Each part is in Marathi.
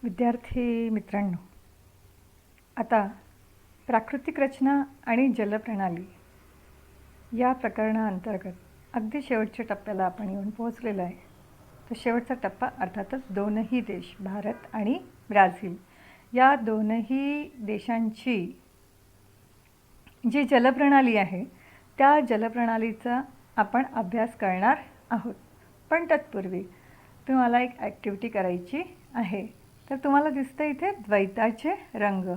विद्यार्थी मित्रांनो, आता प्राकृतिक रचना आणि जलप्रणाली या प्रकरणाअंतर्गत अगदी शेवटच्या टप्प्याला आपण येऊन पोहोचलेलो आहे. तर शेवटचा टप्पा अर्थातच दोनही देश भारत आणि ब्राझील या दोनही देशांची जी जलप्रणाली आहे त्या जलप्रणालीचा आपण अभ्यास करणार आहोत. पण तत्पूर्वी तुम्हाला एक ॲक्टिव्हिटी करायची आहे. तर तुम्हाला दिसतं इथे द्वैताचे रंग.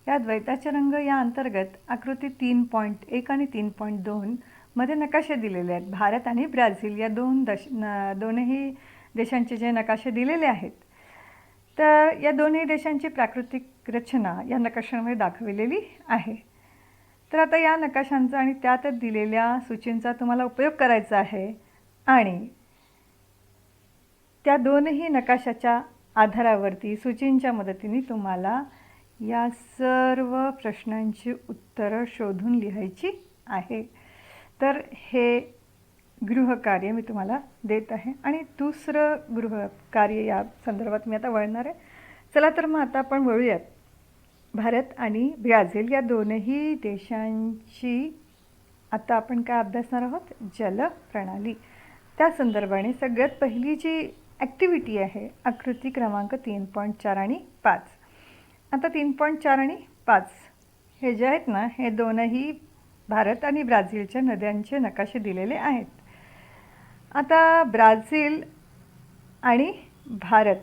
या द्वैताचे रंग या अंतर्गत आकृती 3.1 आणि 3.2 मध्ये नकाशे दिलेले आहेत. भारत आणि ब्राझील या दोनही देशांचे जे नकाशे दिलेले आहेत, तर या दोन्ही देशांची प्राकृतिक रचना या नकाशांमध्ये दाखविलेली आहे. तर आता या नकाशांचा आणि त्यात दिलेल्या सूचींचा तुम्हाला उपयोग करायचा आहे आणि त्या दोनही नकाशाच्या आधारावरती सूचींच्या मदतीने तुम्हाला या सर्व प्रश्नांची उत्तरं शोधून लिहायची आहे. तर हे गृहकार्य मी तुम्हाला देत आहे आणि दुसरं गृहकार्य या संदर्भात मी आता वळणार आहे. चला तर मग आता आपण वळूयात. भारत आणि ब्राझील या दोनही देशांची आता आपण काय अभ्यासणार आहोत? जलप्रणाली. त्या संदर्भाने सगळ्यात पहिली जी ॲक्टिव्हिटी आहे आकृती क्रमांक 3.4 आणि 5. आता 3.4 आणि 5 हे जे आहेत ना, हे दोनही भारत आणि ब्राझीलच्या नद्यांचे नकाशे दिलेले आहेत. आता ब्राझील आणि भारत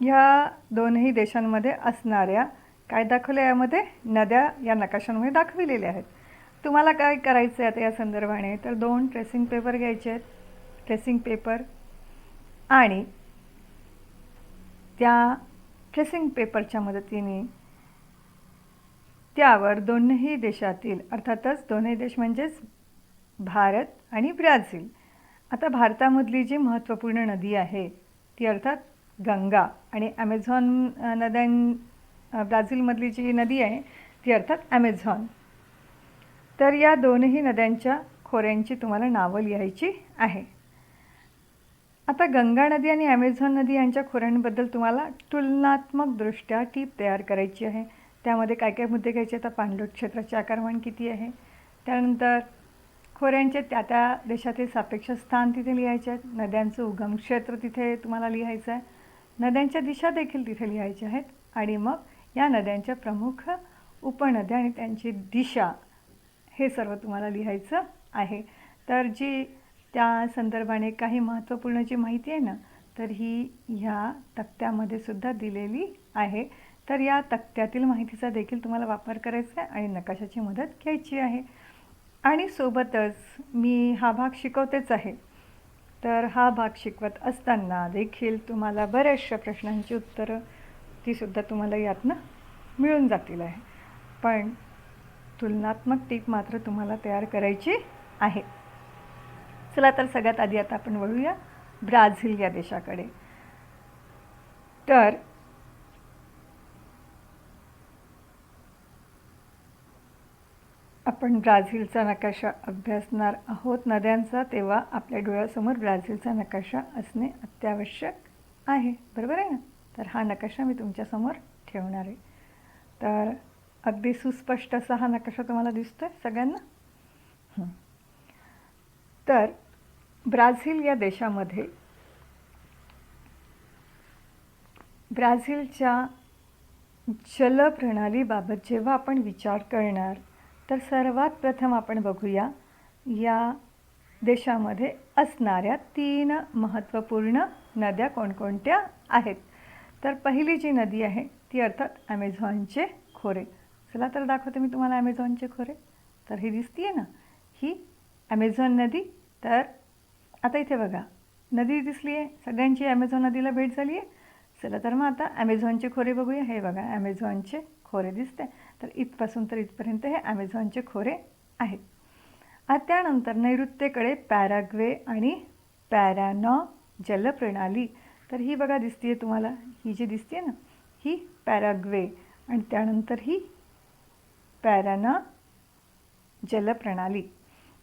ह्या दोनही देशांमध्ये असणाऱ्या काय दाखवलं यामध्ये? नद्या या नकाशांमध्ये दाखविलेल्या आहेत. तुम्हाला काय करायचं आहे आता या संदर्भाने? तर 2 ट्रेसिंग पेपर घ्यायचे आहेत. ट्रेसिंग पेपर आणि त्या ट्रेसिंग पेपरच्या मदतीने त्यावर दोन्ही देशातील, अर्थातच दोन्ही देश म्हणजेच भारत आणि ब्राझील. आता भारतामधली जी महत्त्वपूर्ण नदी आहे ती अर्थात गंगा आणि ॲमेझॉन ब्राझीलमधली जी नदी आहे ती अर्थात ॲमेझॉन. तर या दोनही नद्यांच्या खोऱ्यांची तुम्हाला नावं लिहायची आहे. आता गंगा नदी आणि ॲमेझॉन नदी यांच्या खोऱ्यांबद्दल तुम्हाला तुलनात्मकदृष्ट्या टीप तयार करायची आहे. त्यामध्ये काय काय मुद्दे घ्यायचे? आता पाणलोट क्षेत्राचे आकारमान किती आहे, त्यानंतर खोऱ्यांचे त्या देशातील सापेक्ष स्थान तिथे लिहायचे आहेत, नद्यांचं उगम क्षेत्र तिथे तुम्हाला लिहायचं आहे, नद्यांच्या दिशा देखील तिथे लिहायच्या आहेत आणि मग या नद्यांच्या प्रमुख उपनद्या आणि त्यांची दिशा हे सर्व तुम्हाला लिहायचं आहे. तर जी त्या संदर्भाने काही महत्त्वपूर्ण जी माहिती आहे ना, तर ही ह्या तक्त्यामध्ये सुद्धा दिलेली आहे. तर या तक्त्यातील माहितीचा देखील तुम्हाला वापर करायचा आहे आणि नकाशाची मदत घ्यायची आहे. आणि सोबतच मी हा भाग शिकवतेच आहे. तर हा भाग शिकवत असताना देखील तुम्हाला बऱ्याचशा प्रश्नांची उत्तरं तीसुद्धा तुम्हाला यातनं मिळून जातील आहे. पण तुलनात्मक टीप मात्र तुम्हाला तयार करायची आहे. चला तर सगळ्यात आधी आता आपण वळूया ब्राझील या देशाकडे. तर आपण ब्राझीलचा नकाशा अभ्यासणार आहोत नद्यांचा, तेव्हा आपल्या डोळ्यासमोर ब्राझीलचा नकाशा असणे अत्यावश्यक आहे. बरोबर आहे ना? तर हा नकाशा मी तुमच्यासमोर ठेवणार आहे. तर अगदी सुस्पष्ट असा हा नकाशा तुम्हाला दिसतोय सगळ्यांना. तर ब्राझील या देशामध्ये ब्राझीलच्या जलप्रणालीबाबत जेव्हा आपण विचार करणार तर सर्वात प्रथम आपण बघूया या देशामध्ये असणाऱ्या 3 महत्त्वपूर्ण नद्या कोणकोणत्या आहेत. तर पहिली जी नदी आहे ती अर्थात ॲमेझॉनचे खोरे. चला तर दाखवते मी तुम्हाला ॲमेझॉनचे खोरे. तर ही दिसतीये ना, ही ॲमेझॉन नदी. तर आता इथे बघा नदी दिसली आहे, सगळ्यांची ॲमेझॉन नदीला भेट झाली आहे. चला तर मग आता ॲमेझॉनचे खोरे बघूया. हे बघा ॲमेझॉनचे खोरे दिसते. तर इथपासून तर इथपर्यंत हे ॲमेझॉनचे खोरे आहेत. त्यानंतर नैऋत्येकडे पॅराग्वे आणि पॅरानॉ जलप्रणाली. तर ही बघा दिसते आहे तुम्हाला, ही जी दिसते ना ही पॅराग्वे आणि त्यानंतर ही पॅरानॉ जलप्रणाली.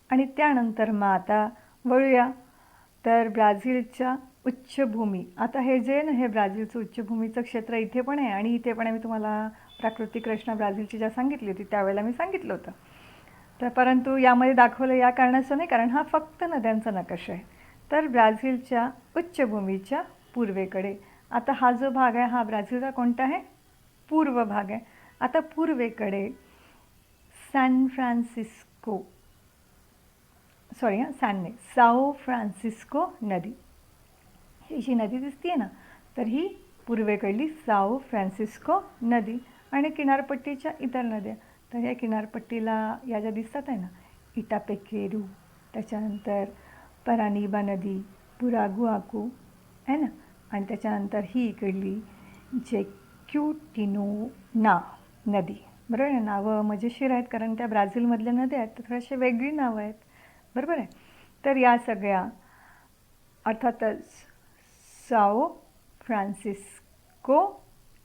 आणि त्यानंतर मग आता वळूया तर ब्राझीलच्या उच्चभूमी. आता हे जे ना हे ब्राझीलचं उच्चभूमीचं क्षेत्र इथे पण आहे आणि इथे पण आहे. मी तुम्हाला प्राकृतिक रचना ब्राझीलची ज्या सांगितली होती त्यावेळेला मी सांगितलं होतं. तर परंतु यामध्ये दाखवलं या कारणाचं नाही, कारण हा फक्त नद्यांचा नकाशा आहे. तर ब्राझीलच्या उच्चभूमीच्या पूर्वेकडे, आता हा जो भाग आहे हा ब्राझीलचा कोणता आहे? पूर्व भाग आहे. आता पूर्वेकडे सॅन फ्रान्सिस्को, साओ फ्रान्सिस्को नदी, ही जी नदी दिसतीये ना, तर ही पूर्वेकडली साओ फ्रान्सिस्को नदी. आणि किनारपट्टीच्या इतर नद्या, तर या किनारपट्टीला या ज्या दिसतात आहे ना, इटापेकेरू, त्याच्यानंतर परानिबा नदी, पुरागुआकू आहे ना, आणि त्याच्यानंतर ही इकडली जेक्युटिनोना नदी. बरोबर आहे. नावं मजेशीर आहेत कारण त्या ब्राझीलमधल्या नद्या आहेत, तर थोडीशी वेगळी नावं आहेत. बरोबर आहे. तर या सगळ्या अर्थातच साओ फ्रान्सिस्को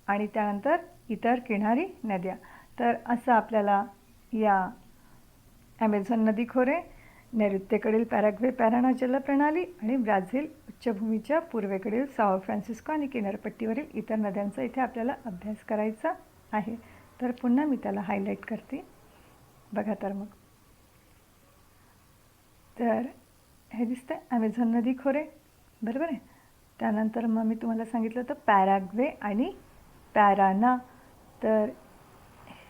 आणि त्यानंतर इतर किनारी नद्या. तर असं आपल्याला या ॲमेझॉन नदी खोरे, नैऋत्येकडील पॅराग्वे पॅराना जलप्रणाली आणि ब्राझील उच्चभूमीच्या पूर्वेकडील साओ फ्रान्सिस्को आणि किनारपट्टीवरील इतर नद्यांचा इथे आपल्याला अभ्यास करायचा आहे. तर पुन्हा मी त्याला हायलाईट करते. बघा तर मग, तर हे दिसतं ॲमेझॉन नदी खोरे. बरोबर आहे. त्यानंतर मग मी तुम्हाला सांगितलं होतं पॅराग्वे आणि पॅराना. तर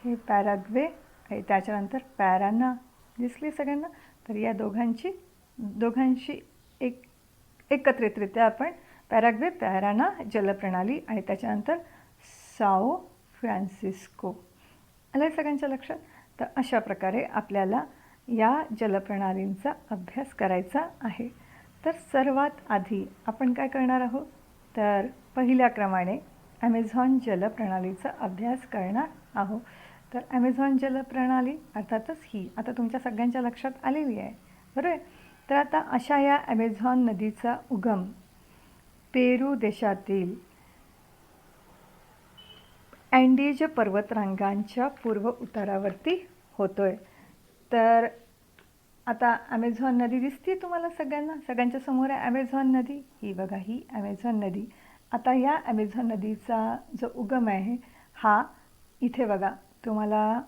हे पॅराग्वे आणि त्याच्यानंतर पॅराना दिसली सगळ्यांना. तर या दोघांशी एकत्रितरित्या आपण पॅराग्वे पॅराना जलप्रणाली आणि त्याच्यानंतर साओ फ्रान्सिस्को, आलं सगळ्यांच्या लक्षात. तर अशा प्रकारे आपल्याला या जलप्रणालींचा अभ्यास करायचा आहे. तर सर्वात आधी आपण काय करणार आहोत, तर पहिल्या क्रमाने ॲमेझॉन जलप्रणालीचा अभ्यास करणार आहोत. तर ॲमेझॉन जलप्रणाली अर्थातच ही आता तुमच्या सगळ्यांच्या लक्षात आलेली आहे. बरोबर. तर आता अशा या ॲमेझॉन नदीचा उगम पेरू देशातील अँडीज पर्वतरांगांच्या पूर्व उतारावरती होतोय. तर आता ॲमेझॉन नदी दिसते तुम्हाला सगळ्यांना, सगळ्यांच्या समोर आहे ॲमेझॉन नदी. ही बघा, ही ॲमेझॉन नदी. आता या ॲमेझॉन नदीचा जो उगम आहे हा इथे बघा, तुम्हाला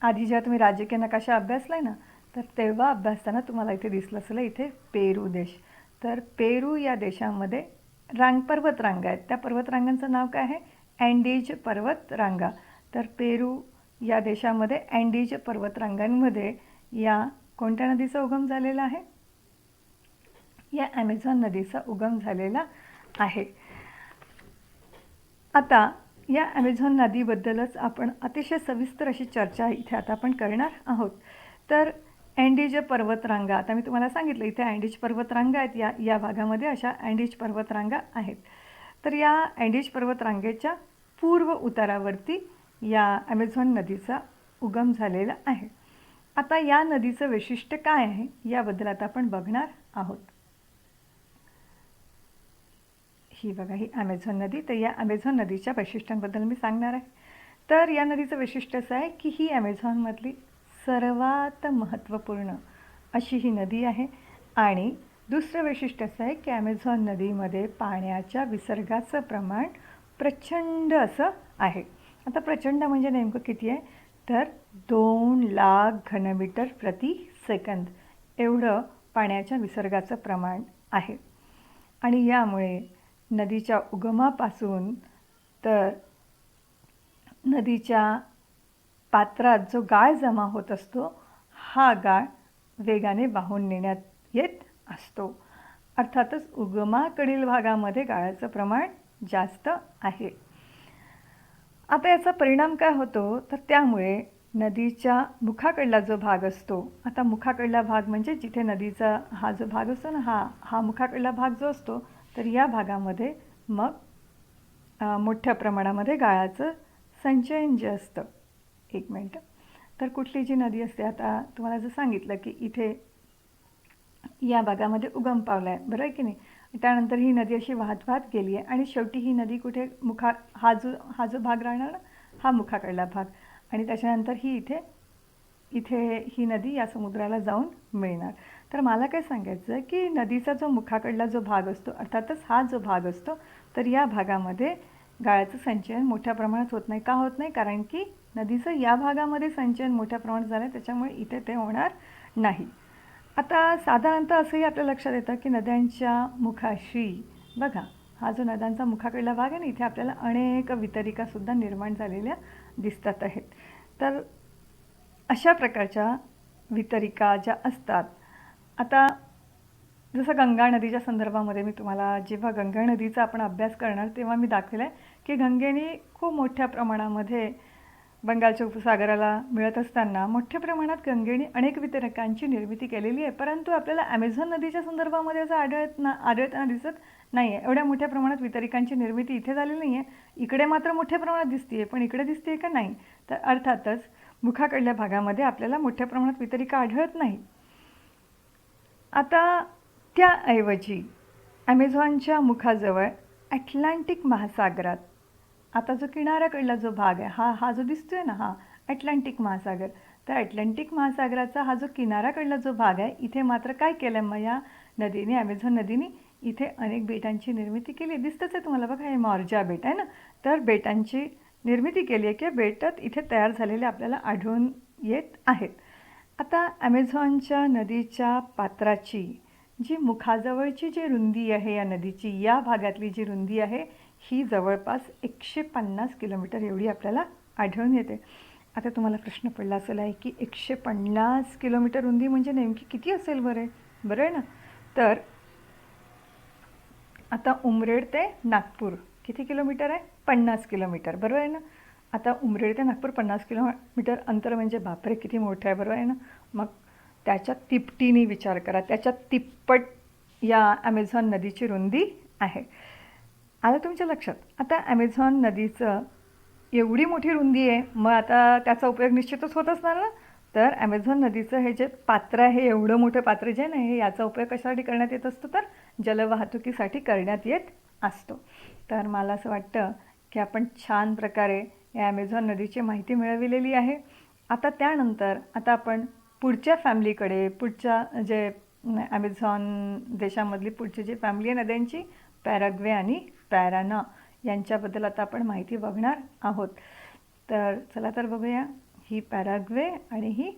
आधी जेव्हा तुम्ही राजकीय नकाशा अभ्यासला आहे ना, तर तेव्हा अभ्यासताना तुम्हाला इथे दिसलं असेल इथे पेरू देश. तर पेरू या देशामध्ये पर्वतरांगा आहेत. त्या पर्वतरांगांचं नाव काय आहे? अँडीज पर्वतरांगा. तर पेरू या देशामध्ये अँडीज पर्वतरांगांमध्ये या कोणत्या नदीचा उगम झालेला आहे? या ॲमेझॉन नदीचा उगम झालेला आहे. आता या ॲमेझॉन नदीबद्दलच आपण अतिशय सविस्तर अशी चर्चा इथे आता आपण करणार आहोत. तर अँडीज पर्वतरांगा, आता मी तुम्हाला सांगितलं इथे अँडीज पर्वतरांगा आहेत. या भागामध्ये अशा अँडीज पर्वतरांगा आहेत. तर या अँडीज पर्वतरांगेच्या पूर्व उतारावरती या ॲमेझॉन नदीचा उगम झालेला आहे. आता या नदीचं वैशिष्ट्य काय आहे याबद्दल आता आपण बघणार आहोत. ही बघा, ही ॲमेझॉन नदी. तर या ॲमेझॉन नदीच्या वैशिष्ट्यांबद्दल मी सांगणार आहे. तर या नदीचं वैशिष्ट्य असं आहे की ही ॲमेझॉनमधली सर्वात महत्त्वपूर्ण अशी ही नदी आहे. आणि दुसरं वैशिष्ट्य असं आहे की ॲमेझॉन नदीमध्ये पाण्याच्या विसर्गाचं प्रमाण प्रचंड असं आहे. आता प्रचंड म्हणजे नेमकं किती आहे, तर 2 लाख घनमीटर प्रति सेकंद एवढं पाण्याच्या विसर्गाचं प्रमाण आहे. आणि यामुळे नदीच्या उगमापासून तर नदीच्या पात्रात जो गाळ जमा होत असतो, हा गाळ वेगाने वाहून नेण्यात येत असतो. अर्थातच उगमाकडील भागामध्ये गाळाचं प्रमाण जास्त आहे. आता याचा परिणाम काय होतो, तर त्यामुळे नदीच्या मुखाकडला जो भाग असतो, आता मुखाकडला भाग म्हणजे जिथे नदीचा हा जो भाग असतो ना, हा मुखाकडला भाग जो असतो, तर या भागामध्ये मग मोठ्या प्रमाणामध्ये गाळाचं संचयन जे असतं. एक मिनटं. तर कुठली जी नदी असते, आता तुम्हाला जर सांगितलं की इथे या भागामध्ये उगम पावला आहे, बरं आहे की नाही. त्यानंतर ही नदी अशी वाहत वाहत गेली आहे आणि शेवटी ही नदी कुठे हा जो भाग राहणार ना, हा मुखाकडला भाग. आणि त्याच्यानंतर ही इथे ही नदी या समुद्राला जाऊन मिळणार. तर मला काय सांगायचं आहे की नदीचा जो मुखाकडला जो भाग असतो, अर्थातच हा जो भाग असतो, तर या भागामध्ये गाळाचं संचयन मोठ्या प्रमाणात होत नाही. का होत नाही? कारण की नदीचं या भागामध्ये संचयन मोठ्या प्रमाणात झालं आहे, त्याच्यामुळे इथे ते होणार नाही. आता साधारणतः असंही आपल्या लक्षात येतं की नद्यांच्या मुखाशी बघा, हा जो नद्यांचा मुखाकडला भाग आहे ना, इथे आपल्याला अनेक वितरिकासुद्धा निर्माण झालेल्या दिसतात आहेत. तर अशा प्रकारच्या वितरिका ज्या असतात, आता जसं गंगा नदीच्या संदर्भामध्ये मी तुम्हाला जेव्हा गंगा नदीचा आपण अभ्यास करणार तेव्हा मी दाखवलं आहे की गंगेने खूप मोठ्या प्रमाणामध्ये बंगालच्या उपसागराला मिळत असताना मोठ्या प्रमाणात गंगेने अनेक वितरकांची निर्मिती केलेली आहे. परंतु आपल्याला ॲमेझॉन नदीच्या संदर्भामध्ये असं आढळताना दिसत नाही आहे. एवढ्या मोठ्या प्रमाणात वितरिकांची निर्मिती इथे झालेली नाही आहे. इकडे मात्र मोठ्या प्रमाणात दिसते आहे, पण इकडे दिसते आहे का? नाही. तर अर्थातच मुखाकडल्या भागामध्ये आपल्याला मोठ्या प्रमाणात वितरिका आढळत नाही. आता त्याऐवजी ॲमेझॉनच्या मुखाजवळ ॲटलांटिक महासागरात, आता जो किनाऱ्याकडला जो भाग आहे, हा जो दिसतोय ना, हा ॲटलांटिक महासागर. तर ॲटलांटिक महासागराचा हा जो किनाऱ्याकडला जो भाग आहे, इथे मात्र काय केलं मग या नदीने, ॲमेझॉन नदीने इथे अनेक बेटांची निर्मिती केली. दिसतंच आहे तुम्हाला बघा, हे मॉर्जा बेट आहे ना. तर बेटांची निर्मिती केली आहे किंवा बेटात इथे तयार झालेले आपल्याला आढळून येत आहेत. आता ॲमेझॉनच्या नदीच्या पात्राची जी मुखाजवळची जी रुंदी आहे या नदीची, या भागातली जी रुंदी आहे, ही जवळपास 150 किलोमीटर एवढी आपल्याला आढळून येते. आता तुम्हाला प्रश्न पडला असेल आहे की 150 किलोमीटर रुंदी म्हणजे नेमकी किती असेल बरं आहे ना. तर आता उमरेड ते नागपूर किती किलोमीटर आहे? 50 किलोमीटर, बरोबर आहे ना. आता उमरेड ते नागपूर 50 किलोमीटर अंतर म्हणजे बापरे किती मोठं आहे, बरोबर आहे ना. मग त्याच्या तिपटीने विचार करा, त्याच्या तिप्पट या ॲमेझॉन नदीची रुंदी आहे. आलं तुमच्या लक्षात? आता ॲमेझॉन नदीचं एवढी मोठी रुंदी आहे, मग आता त्याचा उपयोग निश्चितच होत असणार ना. तर ॲमेझॉन नदीचं हे जे पात्र आहे, एवढं मोठं पात्र जे आहे ना, हे याचा उपयोग कशासाठी करण्यात येत असतो? तर जलवाहतुकीसाठी करण्यात येत असतो. तर मला असं वाटतं की आपण छान प्रकारे या ॲमेझॉन नदीची माहिती मिळविलेली आहे. आता त्यानंतर आता आपण पुढच्या फॅमिलीकडे, पुढच्या जे ॲमेझॉन देशामधली पुढची जी फॅमिली आहे नद्यांची, पॅराग्वे आणि पॅराना, यांच्याबद्दल आता आपण माहिती बघणार आहोत. तर चला तर बघूया, ही पॅराग्वे आणि ही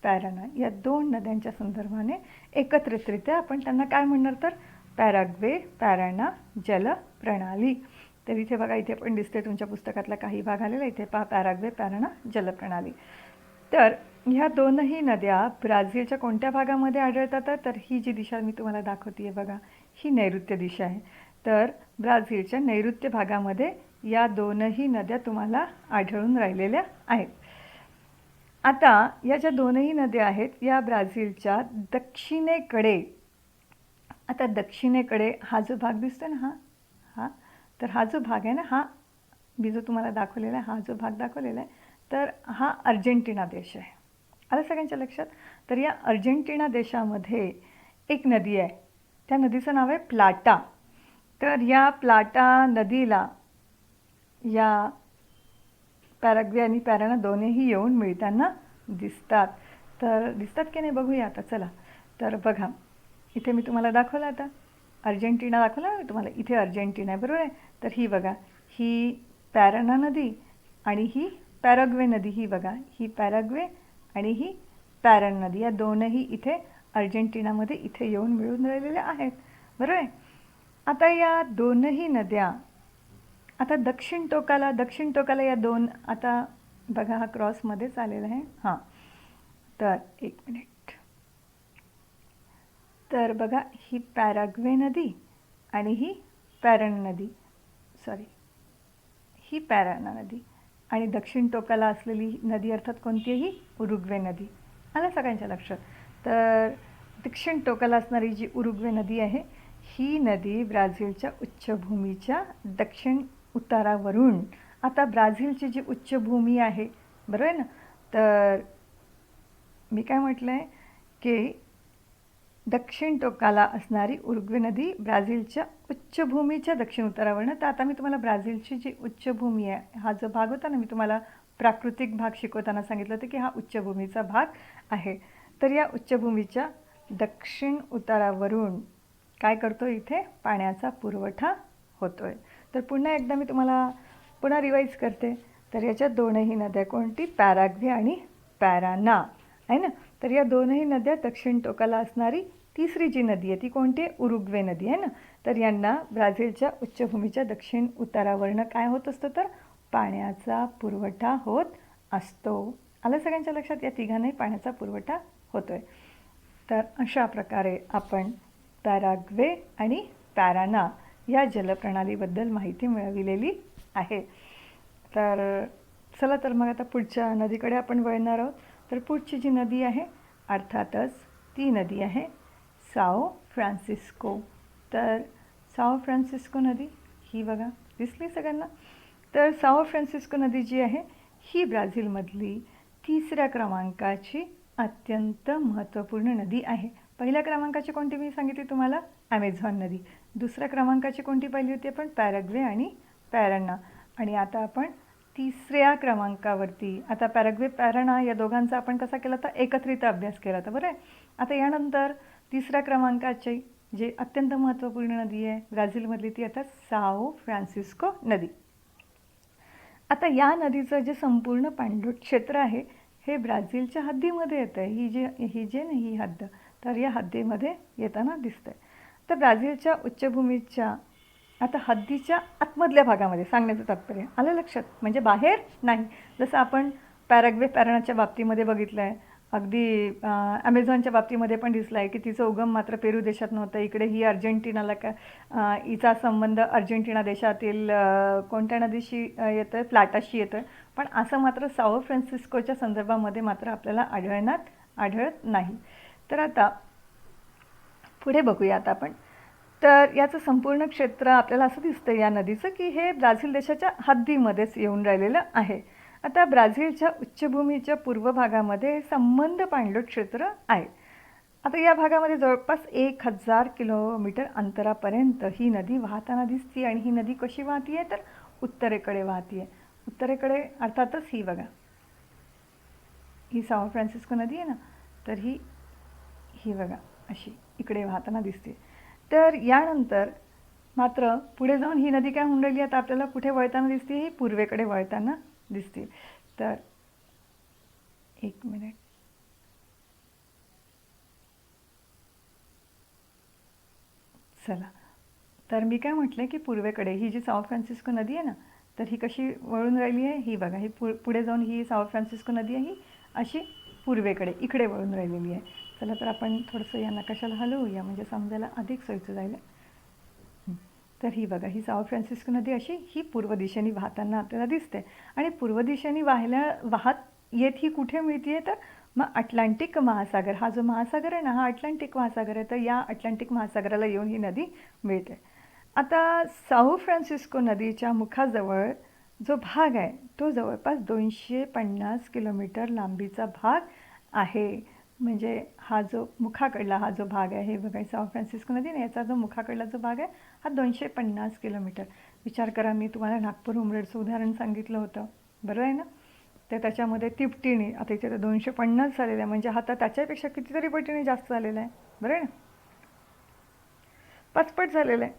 पॅराना या दोन नद्यांच्या संदर्भाने एकत्रितरित्या आपण त्यांना काय म्हणणार? तर पॅराग्वे पॅराना जलप्रणाली. तर इथे बघा, इथे पण दिसते तुमच्या पुस्तकातला काही भाग आलेला, इथे पहा पॅराग्वे पॅराना जलप्रणाली. तर ह्या दोनही नद्या ब्राझीलच्या कोणत्या भागामध्ये आढळतात? तर ही जी दिशा मी तुम्हाला दाखवते आहे बघा, ही नैऋत्य दिशा आहे. तर ब्राझीलच्या नैऋत्य भागामध्ये या दोनही नद्या तुम्हाला आढळून राहिलेल्या आहेत. आता या ज्या दोनही नद्या आहेत या ब्राझीलच्या दक्षिणेकडे, आता दक्षिणेकडे हा जो भाग दिसतो ना, हा तर हा जो भाग आहे ना, हा मी जो तुम्हाला दाखवलेला आहे, हा जो भाग दाखवलेला आहे, तर हा अर्जेंटिना देश आहे. आलं सगळ्यांच्या लक्षात? तर या अर्जेंटिना देशामध्ये एक नदी आहे, त्या नदीचं नाव आहे प्लाटा. तर या प्लाटा नदीला या पॅराग्वे आणि पॅराना दोन्हीही येऊन मिळताना दिसतात. तर दिसतात की नाही बघूया आता, चला. तर बघा, इथे मी तुम्हाला दाखवलं, आता अर्जेंटिना दाखवला मी तुम्हाला, इथे अर्जेंटिना आहे, बरोबर आहे. तर ही बघा, ही पॅराना नदी आणि ही पॅराग्वे नदी, ही बघा, ही पॅराग्वे आणि ही पॅराना नदी, या दोनही इथे अर्जेंटिनामध्ये इथे येऊन मिळून राहिलेल्या आहेत, बरोबर आहे. आता या दोनही नद्या, आता दक्षिण टोकाला या दोन, आता बघा हा क्रॉसमध्येच आलेला आहे, हां. तर एक मिनिट, तर बघा, ही पॅराग्वे नदी आणि ही पॅराना नदी, ही पॅराना नदी, आणि दक्षिण टोकाला असलेली नदी अर्थात कोणती? ही उरुग्वे नदी. आलं सगळ्यांच्या लक्षात? तर दक्षिण टोकाला असणारी जी उरुग्वे नदी आहे, ही नदी ब्राझीलच्या उच्चभूमीच्या दक्षिण उतारावरून, आता ब्राझीलची जी उच्चभूमी आहे, बरोबर आहे ना, तर मी काय म्हटलं आहे की दक्षिण टोकाला असणारी उरुग्वे नदी ब्राझीलच्या उच्चभूमीच्या दक्षिण उतारावरून. तर आता मी तुम्हाला ब्राझीलची जी उच्चभूमी आहे, हा जो भाग होता ना, मी तुम्हाला प्राकृतिक भाग शिकवताना सांगितलं होतं की हा उच्चभूमीचा भाग आहे. तर या उच्चभूमीच्या दक्षिण उतारावरून काय करतो, इथे पाण्याचा पुरवठा होतोय. तर पुन्हा एकदा मी तुम्हाला पुन्हा रिवाईज करते. तर याच्या दोनही नद्या कोणती, पॅराग्वे आणि पॅराना आहे ना. तर या दोनही नद्या दक्षिण टोकाला असणारी तिसरी जी नदी आहे ती कोणती आहे, उरुग्वे नदी आहे ना. तर यांना ब्राझीलच्या उच्चभूमीच्या दक्षिण उतारावरनं काय होत असतं, तर पाण्याचा पुरवठा होत असतो. आलं सगळ्यांच्या लक्षात, या तिघांनाही पाण्याचा पुरवठा होतोय. तर अशा प्रकारे आपण पॅराग्वे आणि पॅराना या जलप्रणालीबद्दल माहिती मिळविलेली आहे. तर चला तर मग आता पुढच्या नदीकडे आपण वळणार आहोत. तर पुढची जी नदी आहे अर्थातच ती नदी आहे साओ फ्रान्सिस्को. तर साओ फ्रान्सिस्को नदी ही बघा, दिसली सगळ्यांना. तर साओ फ्रान्सिस्को नदी जी आहे ही ब्राझीलमधली 3ऱ्या क्रमांकाची अत्यंत महत्त्वपूर्ण नदी आहे. पहिल्या क्रमांकाची कोणती मी सांगितली तुम्हाला, ॲमेझॉन नदी. दुसऱ्या क्रमांकाची कोणती पाहिली होती आपण, पॅराग्वे आणि पॅराना. आणि आता आपण 3ऱ्या क्रमांकावरती, आता पॅराग्वे पॅराना या दोघांचा आपण कसा केला होता, एकत्रित अभ्यास केला होता, बरं आहे. आता यानंतर 3ऱ्या क्रमांकाची जे अत्यंत महत्त्वपूर्ण नदी आहे ब्राझीलमधली ती आता साओ फ्रान्सिस्को नदी. आता या नदीचं जे संपूर्ण पाणलोट क्षेत्र आहे हे ब्राझीलच्या हद्दीमध्ये येतं आहे. ही हद्द, तर या हद्दीमध्ये येताना दिसतंय. तर ब्राझीलच्या उच्चभूमीच्या आता हद्दीच्या आतमधल्या भागामध्ये सांगण्याचं तात्पर्य आलं लक्षात, म्हणजे बाहेर नाही. जसं आपण पॅराग्वे पॅरानाच्या बाबतीमध्ये बघितलं आहे, अगदी ॲमेझॉनच्या बाबतीमध्ये पण दिसलं आहे की तिचं उगम मात्र पेरू देशात नव्हतं. इकडे ही अर्जेंटिनाला हिचा संबंध अर्जेंटिना देशातील कोणत्या नदीशी येतो आहे, प्लाटाशी येतो आहे. पण असं मात्र साओ फ्रान्सिस्कोच्या संदर्भामध्ये मात्र आपल्याला आढळत नाही. तर आता पुढे बघूया आता आपण. तर याचं संपूर्ण क्षेत्र आपल्याला असं दिसतं या नदीचं की हे ब्राझील देशाच्या हद्दीमध्येच येऊन राहिलेलं आहे. आता ब्राझीलच्या उच्चभूमीच्या पूर्व भागामध्ये संबंध पाणलोट क्षेत्र आहे. आता या भागामध्ये जवळपास 1000 किलोमीटर अंतरापर्यंत ही नदी वाहताना दिसते. आणि ही नदी कशी वाहती आहे, तर उत्तरेकडे वाहती आहे. उत्तरेकडे अर्थातच ही बघा, ही साओ फ्रान्सिस्को नदी आहे ना, तर ही बघा अशी इकडे वाहताना दिसते. तर यानंतर मात्र पुढे जाऊन ही नदी काय होऊन राहिली, आता आपल्याला कुठे वळताना दिसते, ही पूर्वेकडे वळताना दिसते. तर एक मिनिट, चला. तर मी काय म्हटलं की पूर्वेकडे ही जी साओ फ्रान्सिस्को नदी आहे ना, तर ही कशी वळून राहिली आहे, ही बघा, ही पुढे जाऊन ही साओ फ्रान्सिस्को नदी आहे ही अशी पूर्वेकडे इकडे वळून राहिलेली आहे. चला तर आपण थोडंसं या नकाशाला हलवूया म्हणजे समजायला अधिक सोयीचं जाईल. तर ही बघा, ही साओ फ्रान्सिस्को नदी अशी ही पूर्व दिशेने वाहताना आपल्याला दिसते. आणि पूर्व दिशेने वाहत येत ही कुठे मिळते, तर मग अटलांटिक महासागर, हा जो महासागर आहे ना, हा अटलांटिक महासागर आहे. तर या अटलांटिक महासागराला येऊन ही नदी मिळते. आता साओ फ्रान्सिस्को नदीच्या मुखाजवळ जो भाग आहे तो जवळपास 250 किलोमीटर लांबीचा भाग आहे. म्हणजे हा जो मुखाकडला हा जो भाग आहे, हे बघा साओ फ्रान्सिस्को नदी, याचा जो मुखाकडला जो भाग आहे हा 250 किलोमीटर. विचार करा, मी तुम्हाला नागपूर उमरेडचं उदाहरण सांगितलं होतं, बरोबर आहे ना. तर त्याच्यामध्ये तिपटीने, आता इथे तर 250 झालेलं आहे, म्हणजे हा तर त्याच्यापेक्षा कितीतरी पटीने जास्त झालेला आहे, बरोबर आहे ना, 5 पट झालेलं आहे.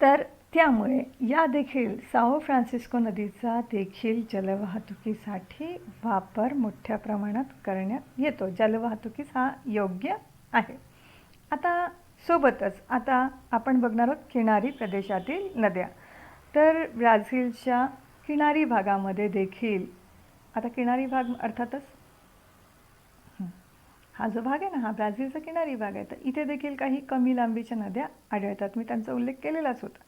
तर त्यामुळे या देखील साओ फ्रान्सिस्को नदीचा देखील जलवाहतुकीसाठी वापर मोठ्या प्रमाणात करण्यात येतो. जलवाहतुकीस हा योग्य आहे. आता सोबतच आता आपण बघणार आहोत किनारी प्रदेशातील नद्या. तर ब्राझीलच्या किनारी भागामध्ये देखील, आता किनारी भाग अर्थातच हा जो भाग आहे ना, हा ब्राझीलचा किनारी भाग आहे. तर इथे देखील काही कमी लांबीच्या नद्या आढळतात, मी त्यांचा उल्लेख केलेलाच होता.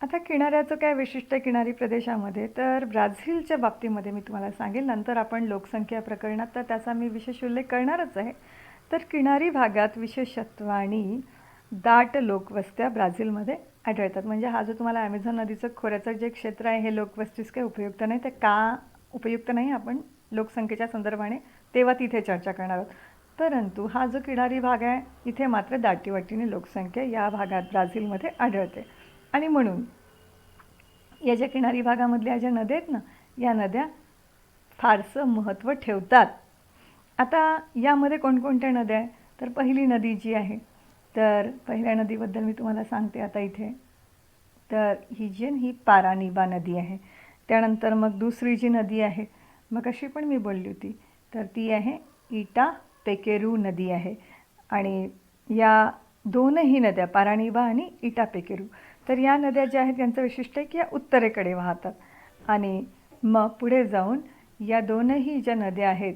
आता किनाऱ्याचं काय वैशिष्ट्य किनारी प्रदेशामध्ये, तर ब्राझीलच्या बाबतीमध्ये मी तुम्हाला सांगेल. नंतर आपण लोकसंख्या प्रकरणात तर त्याचा मी विशेष उल्लेख करणारच आहे. तर किनारी भागात विशेषत्वाने दाट लोकवस्त्या ब्राझीलमध्ये आढळतात. म्हणजे हा जो तुम्हाला ॲमेझॉन नदीचं खोऱ्याचं जे क्षेत्र आहे हे लोकवस्तीस काही उपयुक्त नाही. ते का उपयुक्त नाही आपण लोकसंख्येच्या संदर्भाने तेव्हा तिथे चर्चा करणार आहोत. परंतु हा जो किनारी भाग आहे इथे मात्र दाटीवाटीने लोकसंख्या या भागात ब्राझीलमध्ये आढळते. आणि म्हणून या ज्या किनारी भागामधल्या ज्या नद्या आहेत ना, या नद्या फारसं महत्त्व ठेवतात. आता यामध्ये कोणकोणत्या नद्या आहे, तर पहिली नदी जी आहे, तर पहिल्या नदीबद्दल मी तुम्हाला सांगते आता इथे. तर ही पारानिबा नदी आहे. त्यानंतर मग दुसरी जी नदी आहे, मग अशी पण मी बोलली होती, तर ती आहे इटापेकेरू नदी आहे. आणि या दोनही नद्या, पारानिबा आणि इटापेकेरू, तर या नद्या ज्या आहेत त्यांचं वैशिष्ट्य आहे की या उत्तरेकडे वाहतात. आणि मग पुढे जाऊन या दोनही ज्या नद्या आहेत,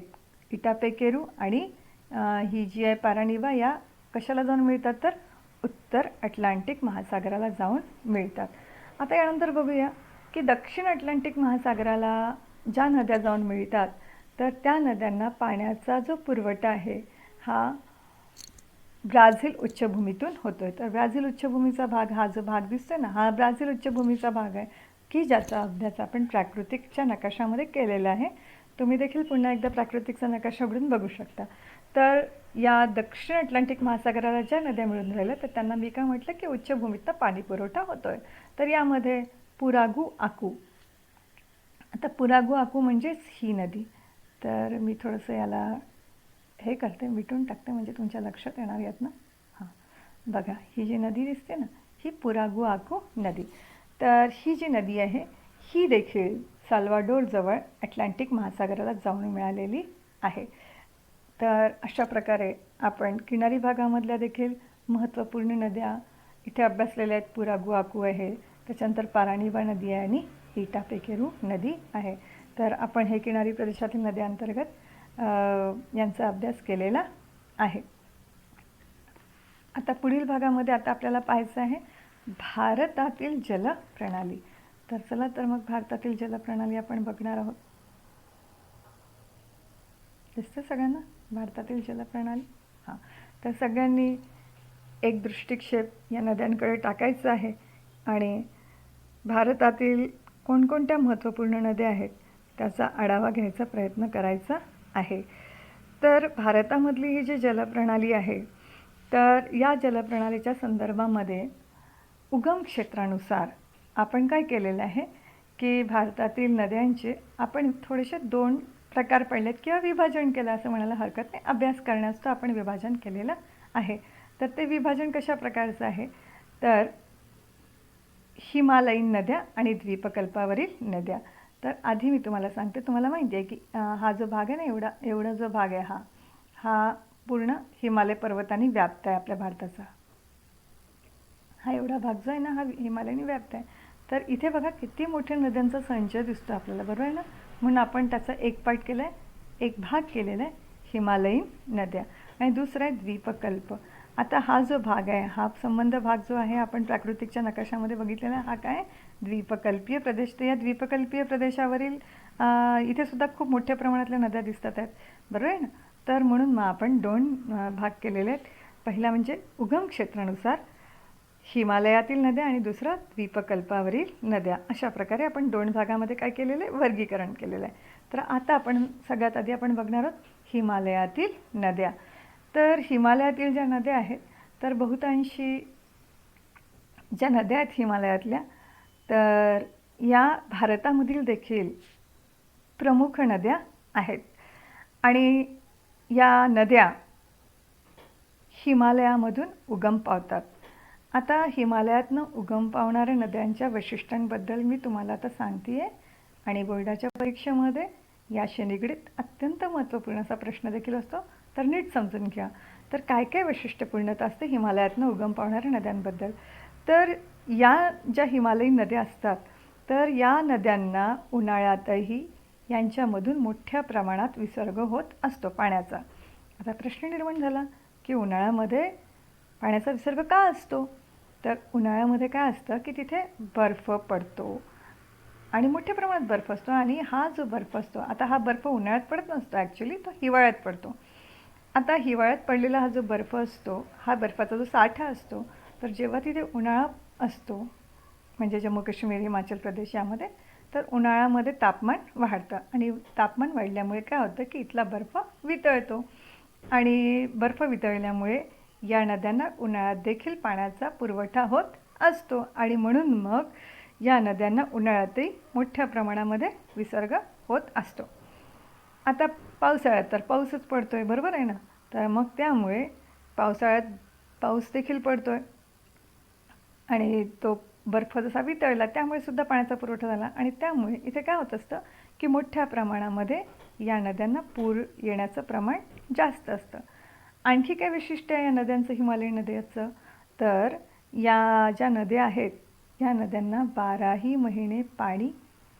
इटापेकेरू आणि ही जी आहे पारानिबा, या कशाला जाऊन मिळतात, तर उत्तर अटलांटिक महासागराला जाऊन मिळतात. आता यानंतर बघूया की दक्षिण अटलांटिक महासागराला ज्या नद्या जाऊन मिळतात, तर त्या नद्यांना पाण्याचा जो पुरवठा आहे हा ब्राझील उच्चभूमीतून होतो आहे. तर ब्राझील उच्चभूमीचा भाग, हा जो भाग दिसतो ना, हा ब्राझील उच्चभूमीचा भाग आहे की ज्याचा अभ्यास आपण प्राकृतिकच्या नकाशामध्ये केलेला आहे. तुम्ही देखील पुन्हा एकदा प्राकृतिकचा नकाशा उघडून बघू शकता. तर या दक्षिण अटलांटिक महासागराला ज्या नद्या मिळून राहिल्या, तर त्यांना मी काय म्हटलं की उच्चभूमीतनं पाणी पुरवठा होतो आहे. तर यामध्ये पुरागू आकू, आता पुरागू आकू म्हणजेच ही नदी. तर मी थोडंसं याला हे करते, मिटून टाकते, म्हणजे तुमच्या लक्षात येणार यातनं. हां, बघा ही जी नदी दिसते ना, ही पुरागू आकू नदी. तर ही जी नदी आहे ही देखील साल्वाडोरजवळ अटलांटिक महासागराला जाऊन मिळालेली आहे. तर अशा प्रकारे आपण किनारी भागामधल्या देखील महत्त्वपूर्ण नद्या इथे अभ्यासलेल्या आहेत. पुरागू आकू आहे, त्याच्यानंतर पारानिबा नदी आहे आणि इटापेकेरू नदी आहे. तर आपण हे किनारी प्रदेशातील नद्यांतर्गत यांचा अभ्यास केलेला आहे. आता पुढील भागामध्ये आता आपल्याला पाहायचं आहे भारतातील जलप्रणाली. तर चला तर मग भारतातील जलप्रणाली आपण बघणार आहोत. दिसतं सगळ्यांना भारतातील जलप्रणाली? हां, तर सगळ्यांनी एक दृष्टिक्षेप या नद्यांकडे टाकायचं आहे आणि भारतातील कोणकोणत्या महत्त्वपूर्ण नद्या आहेत त्याचा आढावा घ्यायचा प्रयत्न करायचा आहे. तर भारतामधली ही जी जलप्रणाली आहे, तर या जलप्रणालीच्या संदर्भामध्ये उगम क्षेत्रानुसार आपण काय केलेलं आहे की भारतातील नद्यांचे आपण थोडेसे दोन प्रकार पडलेत किंवा विभाजन केलं असं म्हणायला हरकत नाही. अभ्यास करण्याचं आपण विभाजन केलेलं आहे. तर ते विभाजन कशा प्रकारचं आहे, तर हिमालयीन नद्या आणि द्वीपकल्पावरील नद्या. तर आधी मी तुम्हाला सांगते, तुम्हाला माहिती आहे की हा जो भाग आहे ना, एवढा जो भाग आहे हा पूर्ण हिमालय पर्वतांनी व्याप्त आहे आपल्या भारताचा. हा एवढा भाग जो आहे ना, हा हिमालयाने व्याप्त आहे. तर इथे बघा किती मोठ्या नद्यांचा संच दिसतो आपल्याला, बरोबर आहे ना. म्हणून आपण त्याचा एक पार्ट केला आहे, एक भाग केलेला आहे हिमालयीन नद्या, आणि दुसरा आहे द्वीपकल्प. आता हा जो भाग आहे, हा संबंध भाग जो आहे आपण प्राकृतिकच्या नकाशामध्ये बघितलेला, हा काय द्वीपकल्पीय प्रदेश. तर या द्वीपकल्पीय प्रदेशावरील इथे सुद्धा खूप मोठ्या प्रमाणातल्या नद्या दिसतात आहेत, बरोबर आहे ना. तर म्हणून मग आपण दोन भाग केलेले आहेत. पहिला म्हणजे उगम क्षेत्रानुसार हिमालयातील नद्या आणि दुसरा द्वीपकल्पावरील नद्या. अशा प्रकारे आपण दोन भागामध्ये काय केलेलं आहे, वर्गीकरण केलेलं आहे. तर आता आपण सगळ्यात आधी आपण बघणार आहोत हिमालयातील नद्या. तर हिमालयातील ज्या नद्या आहेत, तर बहुतांशी ज्या नद्या आहेत हिमालयातल्या, तर या भारतामधील देखील प्रमुख नद्या आहेत. आणि या नद्या हिमालयामधून उगम पावतात. आता हिमालयातनं उगम पावणाऱ्या नद्यांच्या वैशिष्ट्यांबद्दल मी तुम्हाला आता सांगते आहे. आणि बोर्डाच्या परीक्षेमध्ये याशी निगडीत अत्यंत महत्त्वपूर्ण असा प्रश्न देखील असतो. तर नीट समजून घ्या. तर काय काय वैशिष्ट्यपूर्णता असते हिमालयातनं उगम पावणाऱ्या नद्यांबद्दल. तर या ज्या हिमालयीन नद्या असतात, तर या नद्यांना उन्हाळ्यातही यांच्यामधून मोठ्या प्रमाणात विसर्ग होत असतो पाण्याचा. आता प्रश्न निर्माण झाला की उन्हाळ्यामध्ये पाण्याचा विसर्ग का असतो. तर उन्हाळ्यामध्ये काय असतं की तिथे बर्फ पडतो आणि मोठ्या प्रमाणात बर्फ असतो. आणि हा जो बर्फ असतो, आता हा बर्फ उन्हाळ्यात पडत नसतो, ॲक्च्युली तो हिवाळ्यात पडतो. आता हिवाळ्यात पडलेला हा जो बर्फ असतो, हा बर्फाचा जो साठा असतो, तर जेव्हा तिथे उन्हाळा असतो, म्हणजे जम्मू काश्मीर, हिमाचल प्रदेश यामध्ये, तर उन्हाळ्यामध्ये तापमान वाढतं. आणि तापमान वाढल्यामुळे काय होतं की इथला बर्फ वितळतो. आणि बर्फ वितळल्यामुळे या नद्यांना उन्हाळ्यात देखील पाण्याचा पुरवठा होत असतो. आणि म्हणून मग या नद्यांना उन्हाळ्यातही मोठ्या प्रमाणामध्ये विसर्ग होत असतो. आता पावसाळ्यात तर पाऊसच पडतो आहे, बरोबर आहे ना. तर मग त्यामुळे पावसाळ्यात पाऊस देखील पडतो आहे आणि तो बर्फ जसा वितळला त्यामुळे सुद्धा पाण्याचा पुरवठा झाला आणि त्यामुळे इथे काय होत असतं की मोठ्या प्रमाणामध्ये या नद्यांना पूर येण्याचं प्रमाण जास्त असतं. आणखी काय वैशिष्ट्य आहे या नद्यांचं, हिमालयीन नद्यांचं, तर या ज्या नद्या आहेत या नद्यांना 12ही महिने पाणी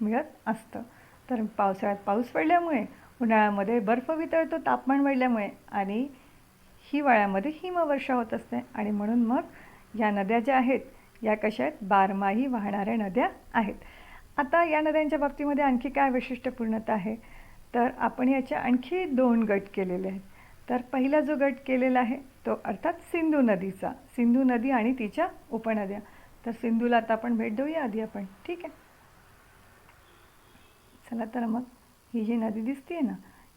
मिळत असतं. तर पावसाळ्यात पाऊस पडल्यामुळे, उन्हाळ्यामध्ये बर्फ वितळतो तापमान वाढल्यामुळे आणि हिवाळ्यामध्ये हिमवर्षा होत असते आणि म्हणून मग या नद्या ज्या आहेत या कशा आहेत, बारमाही वाहणाऱ्या नद्या आहेत. आता या नद्यांच्या बाबतीमध्ये आणखी काय वैशिष्ट्यपूर्णता आहे, तर आपण याचे आणखी 2 गट केलेले आहेत. तर पहिला जो गट केलेला आहे तो अर्थात सिंधू नदीचा, सिंधू नदी आणि तिच्या उपनद्या. तर सिंधूला आता आपण भेट देऊया आधी आपण, ठीक आहे. चला तर मग ही जी नदी दिसते ना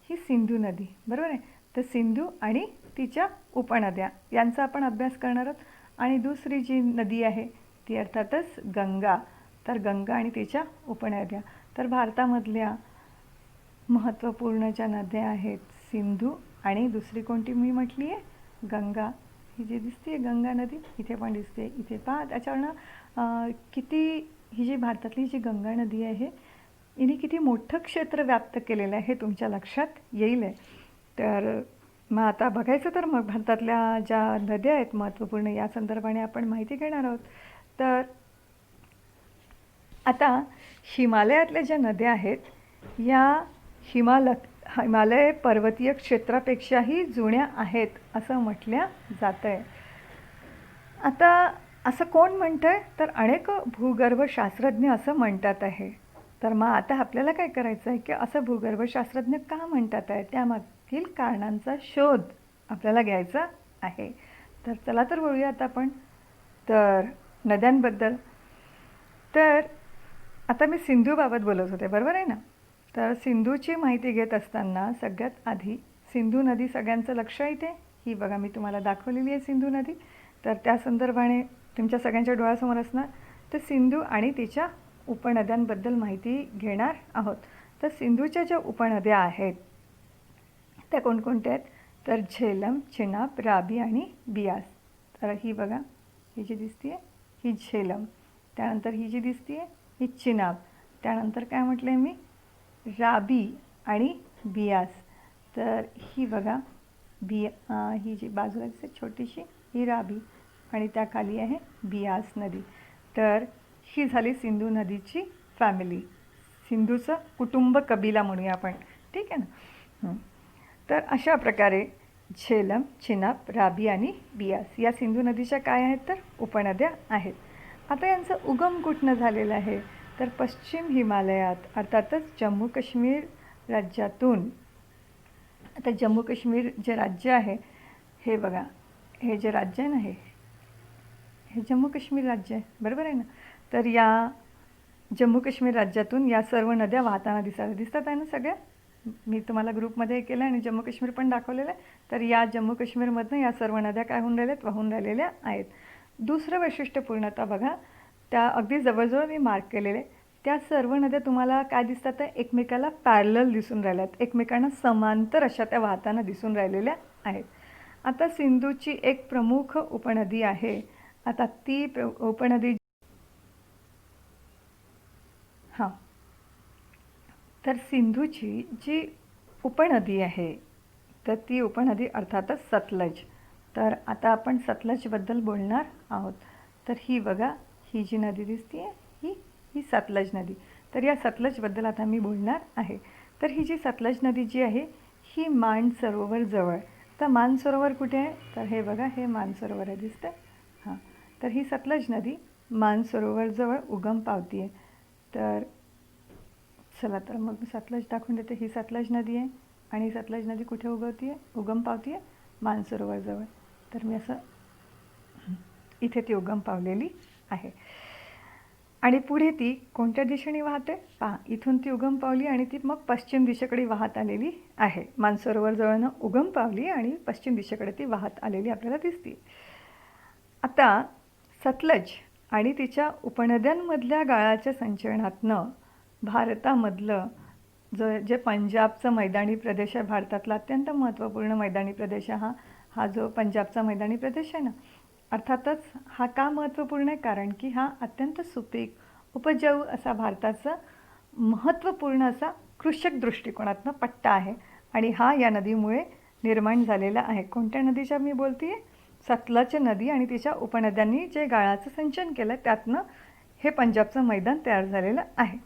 ही सिंधू नदी, बरोबर आहे. तर सिंधू आणि तिच्या उपनद्या यांचा आपण अभ्यास करणार आहोत. आणि दुसरी जी नदी आहे ती अर्थातच गंगा. तर गंगा आणि तिच्या उपनद्या. तर भारतामधल्या महत्त्वपूर्ण ज्या नद्या आहेत सिंधू आणि दुसरी कोणती मी म्हटली आहे, गंगा. ही जी दिसते गंगा नदी इथे पण दिसते, इथे पहा. त्याच्यावरनं किती ही जी भारतातली जी गंगा नदी आहे हिने किती मोठं क्षेत्र व्याप्त केलेलं आहे हे तुमच्या लक्षात येईल आहे. तर मग आता बघायचं तर मग भारतातल्या ज्या नद्या आहेत महत्त्वपूर्ण या संदर्भाने आपण माहिती घेणार आहोत. तर आता हिमालयातल्या ज्या नद्या आहेत या हिमालय पर्वतीय क्षेत्रापेक्षाही जुन्या आहेत असं म्हटल्या जातं आहे. आता असं कोण म्हणतं आहे, तर अनेक भूगर्भशास्त्रज्ञ असं म्हणतात आहे. तर मग आता आपल्याला काय करायचं आहे की असं भूगर्भशास्त्रज्ञ का म्हणतात आहे त्यामागील कारणांचा शोध आपल्याला घ्यायचा आहे. तर चला तर बोलूया आता आपण तर नद्यांबद्दल. तर आता मी सिंधूबाबत बोलत होते, बरोबर आहे ना. तर सिंधूची माहिती घेत असताना सगळ्यात आधी सिंधू नदी सगळ्यांचं लक्ष येते, ही बघा मी तुम्हाला दाखवलेली आहे सिंधू नदी. तर त्या संदर्भाने तुमच्या सगळ्यांच्या डोळ्यासमोर असणार. तर सिंधू आणि तिच्या उपनद्यांबद्दल माहिती घेणार आहोत. तर सिंधूच्या ज्या उपनद्या आहेत त्या कोणकोणत्या आहेत, तर झेलम, चिनाब, राबी आणि बियास. तर ही बघा ही जी दिसते ही झेलम, त्यानंतर ही जी दिसते ही चिनाब, त्यानंतर काय म्हटलं आहे मी, राबी आणि बियास. तर ही बघा ही जी बाजूला दिसते छोटीशी ही राबी आणि त्याखाली आहे बियास नदी. तर ही झाली सिंधू नदीची फॅमिली, सिंधूचं कुटुंब कबिला म्हणूया आपण, ठीक आहे ना. तर अशा प्रकारे झेलम, चिनाब, राबी आणि बियास या सिंधू नदीच्या काय आहेत, तर उपनद्या आहेत. आता यांचा उगम कुठनं झालेला आहे, तर पश्चिम हिमालयात अर्थातच जम्मू काश्मीर राज्यातून. आता जम्मू काश्मीर जे राज्य आहे हे बघा, हे जे राज्य आहे ना हे जम्मू काश्मीर राज्य आहे, बरोबर आहे ना. तर या जम्मू काश्मीर राज्यातून या सर्व नद्या वाहताना दिसतात आहे ना सगळ्या. मी तुम्हाला ग्रुपमध्ये हे केलं आणि जम्मू काश्मीर पण दाखवलेलं आहे. तर या जम्मू काश्मीरमधनं या सर्व नद्या काय होऊन राहिल्यात, वाहून राहिलेल्या आहेत. दुसरं वैशिष्ट्यपूर्णता बघा, त्या अगदी जवळजवळ मी मार्क केलेले त्या सर्व नद्या तुम्हाला काय दिसतात, त्या एकमेकाला पॅरलल दिसून राहिल्यात, एकमेकांना समांतर अशा त्या वाहताना दिसून राहिलेल्या आहेत. आता सिंधूची एक प्रमुख उपनदी आहे. आता ती उपनदी तर सिंधूची जी उपनदी आहे तर ती उपनदी अर्थातच सतलज. तर आता आपण सतलजबद्दल बोलणार आहोत. तर ही बघा ही जी नदी दिसते ही सतलज नदी. तर या सतलजबद्दल आता मी बोलणार आहे. तर ही जी सतलज नदी जी आहे ही मानसरोवर जवळ. तर मानसरोवर कुठे आहे, तर हे बघा हे मानसरोवर आहे, दिसतं. हां, तर ही सतलज नदी मानसरोवरजवळ उगम पावती आहे. तर चला तर मग मी सतलज दाखवून देते. ही सतलज नदी आहे आणि सतलज नदी कुठे उगम पावती आहे, मानसरोवरजवळ. तर मी असं इथे ती उगम पावलेली आहे आणि पुढे ती कोणत्या दिशेने वाहते, पहा इथून ती उगम पावली आणि ती मग पश्चिम दिशेकडे वाहत आलेली आहे. मानसरोवरजवळनं उगम पावली आणि पश्चिम दिशेकडे ती वाहत आलेली आपल्याला दिसते. आता सतलज आणि तिच्या उपनद्यांमधल्या गाळाच्या संचयनातनं भारतामधलं जे पंजाबचं मैदानी प्रदेश आहे, भारतातला अत्यंत महत्त्वपूर्ण मैदानी प्रदेश हा हा जो पंजाबचा मैदानी प्रदेश आहे ना, अर्थातच हा का महत्त्वपूर्ण आहे, कारण की हा अत्यंत सुपीक उपजाऊ असा भारताचा महत्त्वपूर्ण असा कृषक दृष्टिकोनातनं पट्टा आहे आणि हा या नदीमुळे निर्माण झालेला आहे. कोणत्या नदीच्या मी बोलते आहे? सतलज नदी आणि तिच्या उपनद्यांनी जे गाळाचं सिंचन केलं त्यातनं हे पंजाबचं मैदान तयार झालेलं आहे.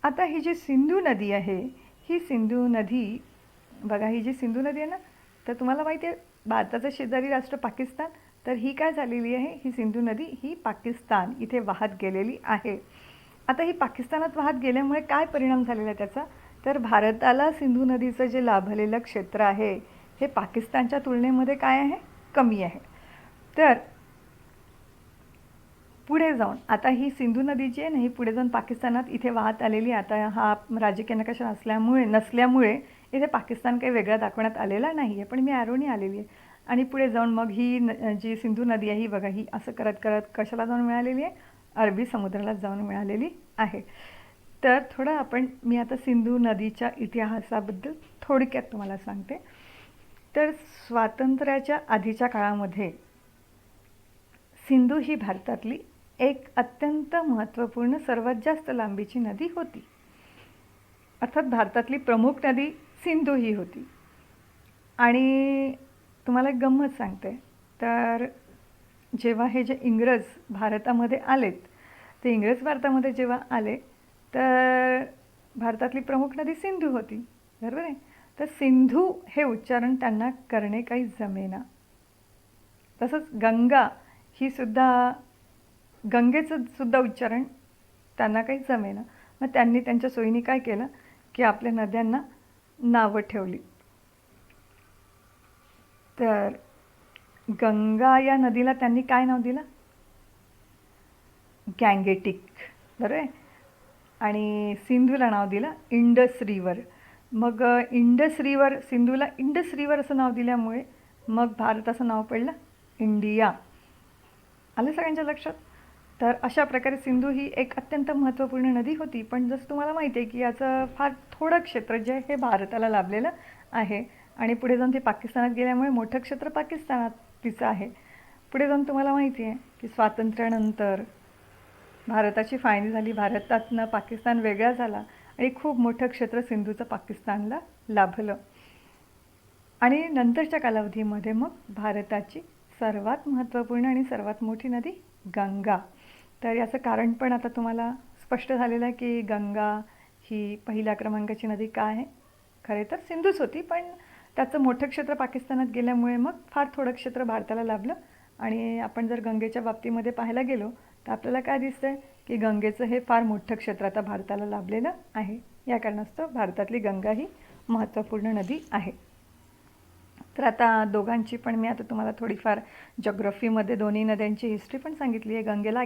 आता ही जी सिंधू नदी आहे, ही सिंधू नदी बघा, ही जी सिंधू नदी आहे ना, तर तुम्हाला माहिती आहे भारताचं शेजारी राष्ट्र पाकिस्तान, तर ही काय झालेली आहे, ही सिंधू नदी ही पाकिस्तान इथे वाहत गेलेली आहे. आता ही पाकिस्तानात वाहत गेल्यामुळे काय परिणाम झालेला आहे त्याचा, तर भारताला सिंधू नदीचं जे लाभलेलं क्षेत्र आहे हे पाकिस्तानच्या तुलनेमध्ये काय आहे, कमी आहे. तर पुढे जाऊन आता ही सिंधू नदी जी आहे ना, ही पुढे जाऊन पाकिस्तानात इथे वाहत आलेली. आता हा राजकीय नकाशा नसल्यामुळे इथे पाकिस्तान काही वेगळा दाखवण्यात आलेला नाही आहे, पण मी ॲरोनी आलेली आहे. आणि पुढे जाऊन मग ही जी सिंधू नदी आहे ही बघा, ही असं करत करत कशाला जाऊन मिळालेली आहे, अरबी समुद्राला जाऊन मिळालेली आहे. तर मी आता सिंधू नदीच्या इतिहासाबद्दल थोडक्यात तुम्हाला सांगते. तर स्वातंत्र्याच्या आधीच्या काळामध्ये सिंधू ही भारतातली एक अत्यंत महत्त्वपूर्ण सर्वात जास्त लांबीची नदी होती. अर्थात भारतातली प्रमुख नदी सिंधू ही होती. आणि तुम्हाला एक गंमत सांगते, तर जेव्हा हे जे इंग्रज भारतामध्ये आलेत, ते इंग्रज भारतामध्ये जेव्हा आले तर भारतातली प्रमुख नदी सिंधू होती, बरोबर आहे. तर सिंधू हे उच्चारण त्यांना करणे काही जमेना. तसंच गंगा ही सुद्धा, गंगेचं सुद्धा उच्चारण त्यांना काही जमेना. मग त्यांनी त्यांच्या सोयीने काय केलं की आपल्या नद्यांना नावं ठेवली. तर गंगा या नदीला त्यांनी काय नाव दिलं, गँगेटिक, बरोबर आहे. आणि सिंधूला नाव दिलं इंडस रिव्हर. मग इंडस रिव्हर, सिंधूला इंडस रिव्हर असं नाव दिल्यामुळे मग भारताचं नाव पडलं इंडिया. आलं सगळ्यांच्या लक्षात. तर अशा प्रकारे सिंधू ही एक अत्यंत महत्त्वपूर्ण नदी होती. पण जसं तुम्हाला माहिती आहे की याचं फार थोडं क्षेत्र जे आहे हे भारताला लाभलेलं आहे आणि पुढे जाऊन ते पाकिस्तानात गेल्यामुळे मोठं क्षेत्र पाकिस्तानात तिचं आहे. पुढे जाऊन तुम्हाला माहिती आहे की स्वातंत्र्यानंतर भारताची फाळणी झाली, भारतातनं पाकिस्तान वेगळा झाला आणि खूप मोठं क्षेत्र सिंधूचं पाकिस्तानला लाभलं. आणि नंतरच्या कालावधीमध्ये मग भारताची सर्वात महत्त्वपूर्ण आणि सर्वात मोठी नदी गंगा. तर याचं कारण पण आता तुम्हाला स्पष्ट झालेलं आहे की गंगा ही पहिल्या क्रमांकाची नदी का आहे. खरे तर सिंधूच होती, पण त्याचं मोठं क्षेत्र पाकिस्तानात गेल्यामुळे मग फार थोडं क्षेत्र भारताला लाभलं. आणि आपण जर गंगेच्या बाबतीमध्ये पाहायला गेलो तर आपल्याला काय दिसतंय की गंगेचं हे फार मोठं क्षेत्र आता भारताला लाभलेलं आहे. या कारणास्तव भारतातली गंगा ही महत्त्वपूर्ण नदी आहे. तर आता दोघांची पण मी आता तुम्हाला थोडीफार जॉग्रफीमध्ये दोन्ही नद्यांची हिस्ट्री पण सांगितली आहे. गंगेला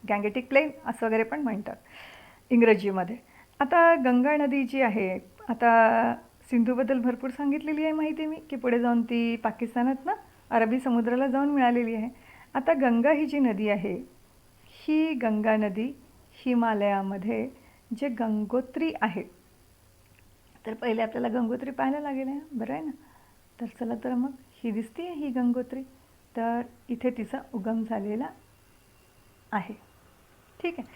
गँगेटिक प्लेन असं वगैरे पण म्हणतात इंग्रजीमध्ये. आता गंगा नदी जी आहे, आता सिंधूबद्दल भरपूर सांगितलेली आहे माहिती मी की पुढे जाऊन ती पाकिस्तानातनं अरबी समुद्राला जाऊन मिळालेली आहे. आता गंगा ही जी नदी आहे, ही गंगा नदी हिमालयामध्ये जे गंगोत्री आहे, तर पहिले आपल्याला गंगोत्री पाहायला लागेल आहे, बरं आहे ना. तर चला, तर मग ही दिसते आहे ही गंगोत्री, तर इथे तिचा उगम झालेला आहे. ठीक आहे.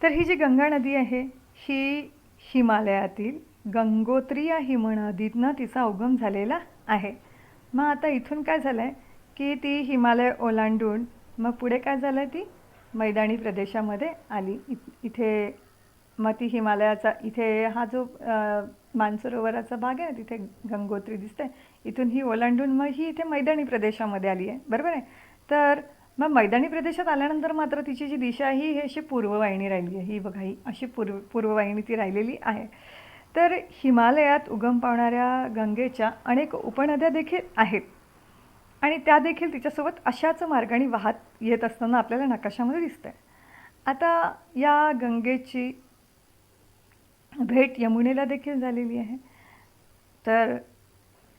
तर ही जी गंगा नदी आहे ही हिमालयातील गंगोत्री या हिमनदीतनं तिचा उगम झालेला आहे. मग आता इथून काय झालं आहे की ती हिमालय ओलांडून मग पुढे काय झालं आहे, ती मैदानी प्रदेशामध्ये आली. इथे मग ती हिमालयाचा, इथे हा जो मानसरोवराचा भाग आहे तिथे गंगोत्री दिसते, इथून ही ओलांडून मग ही इथे मैदानी प्रदेशामध्ये आली आहे, बरोबर आहे. तर मग मैदानी प्रदेशात आल्यानंतर मात्र तिची जी दिशा आहे ही अशी पूर्ववाहिनी राहिली आहे. ही बघा, ही अशी पूर्ववाहिनी ती राहिलेली आहे. तर हिमालयात उगम पावणाऱ्या गंगेच्या अनेक उपनद्या देखील आहेत आणि त्या देखील तिच्यासोबत अशाच मार्गाने वाहत येत असताना आपल्याला नकाशामध्ये दिसतं आहे. आता या गंगेची भेट यमुनेला देखील झालेली आहे. तर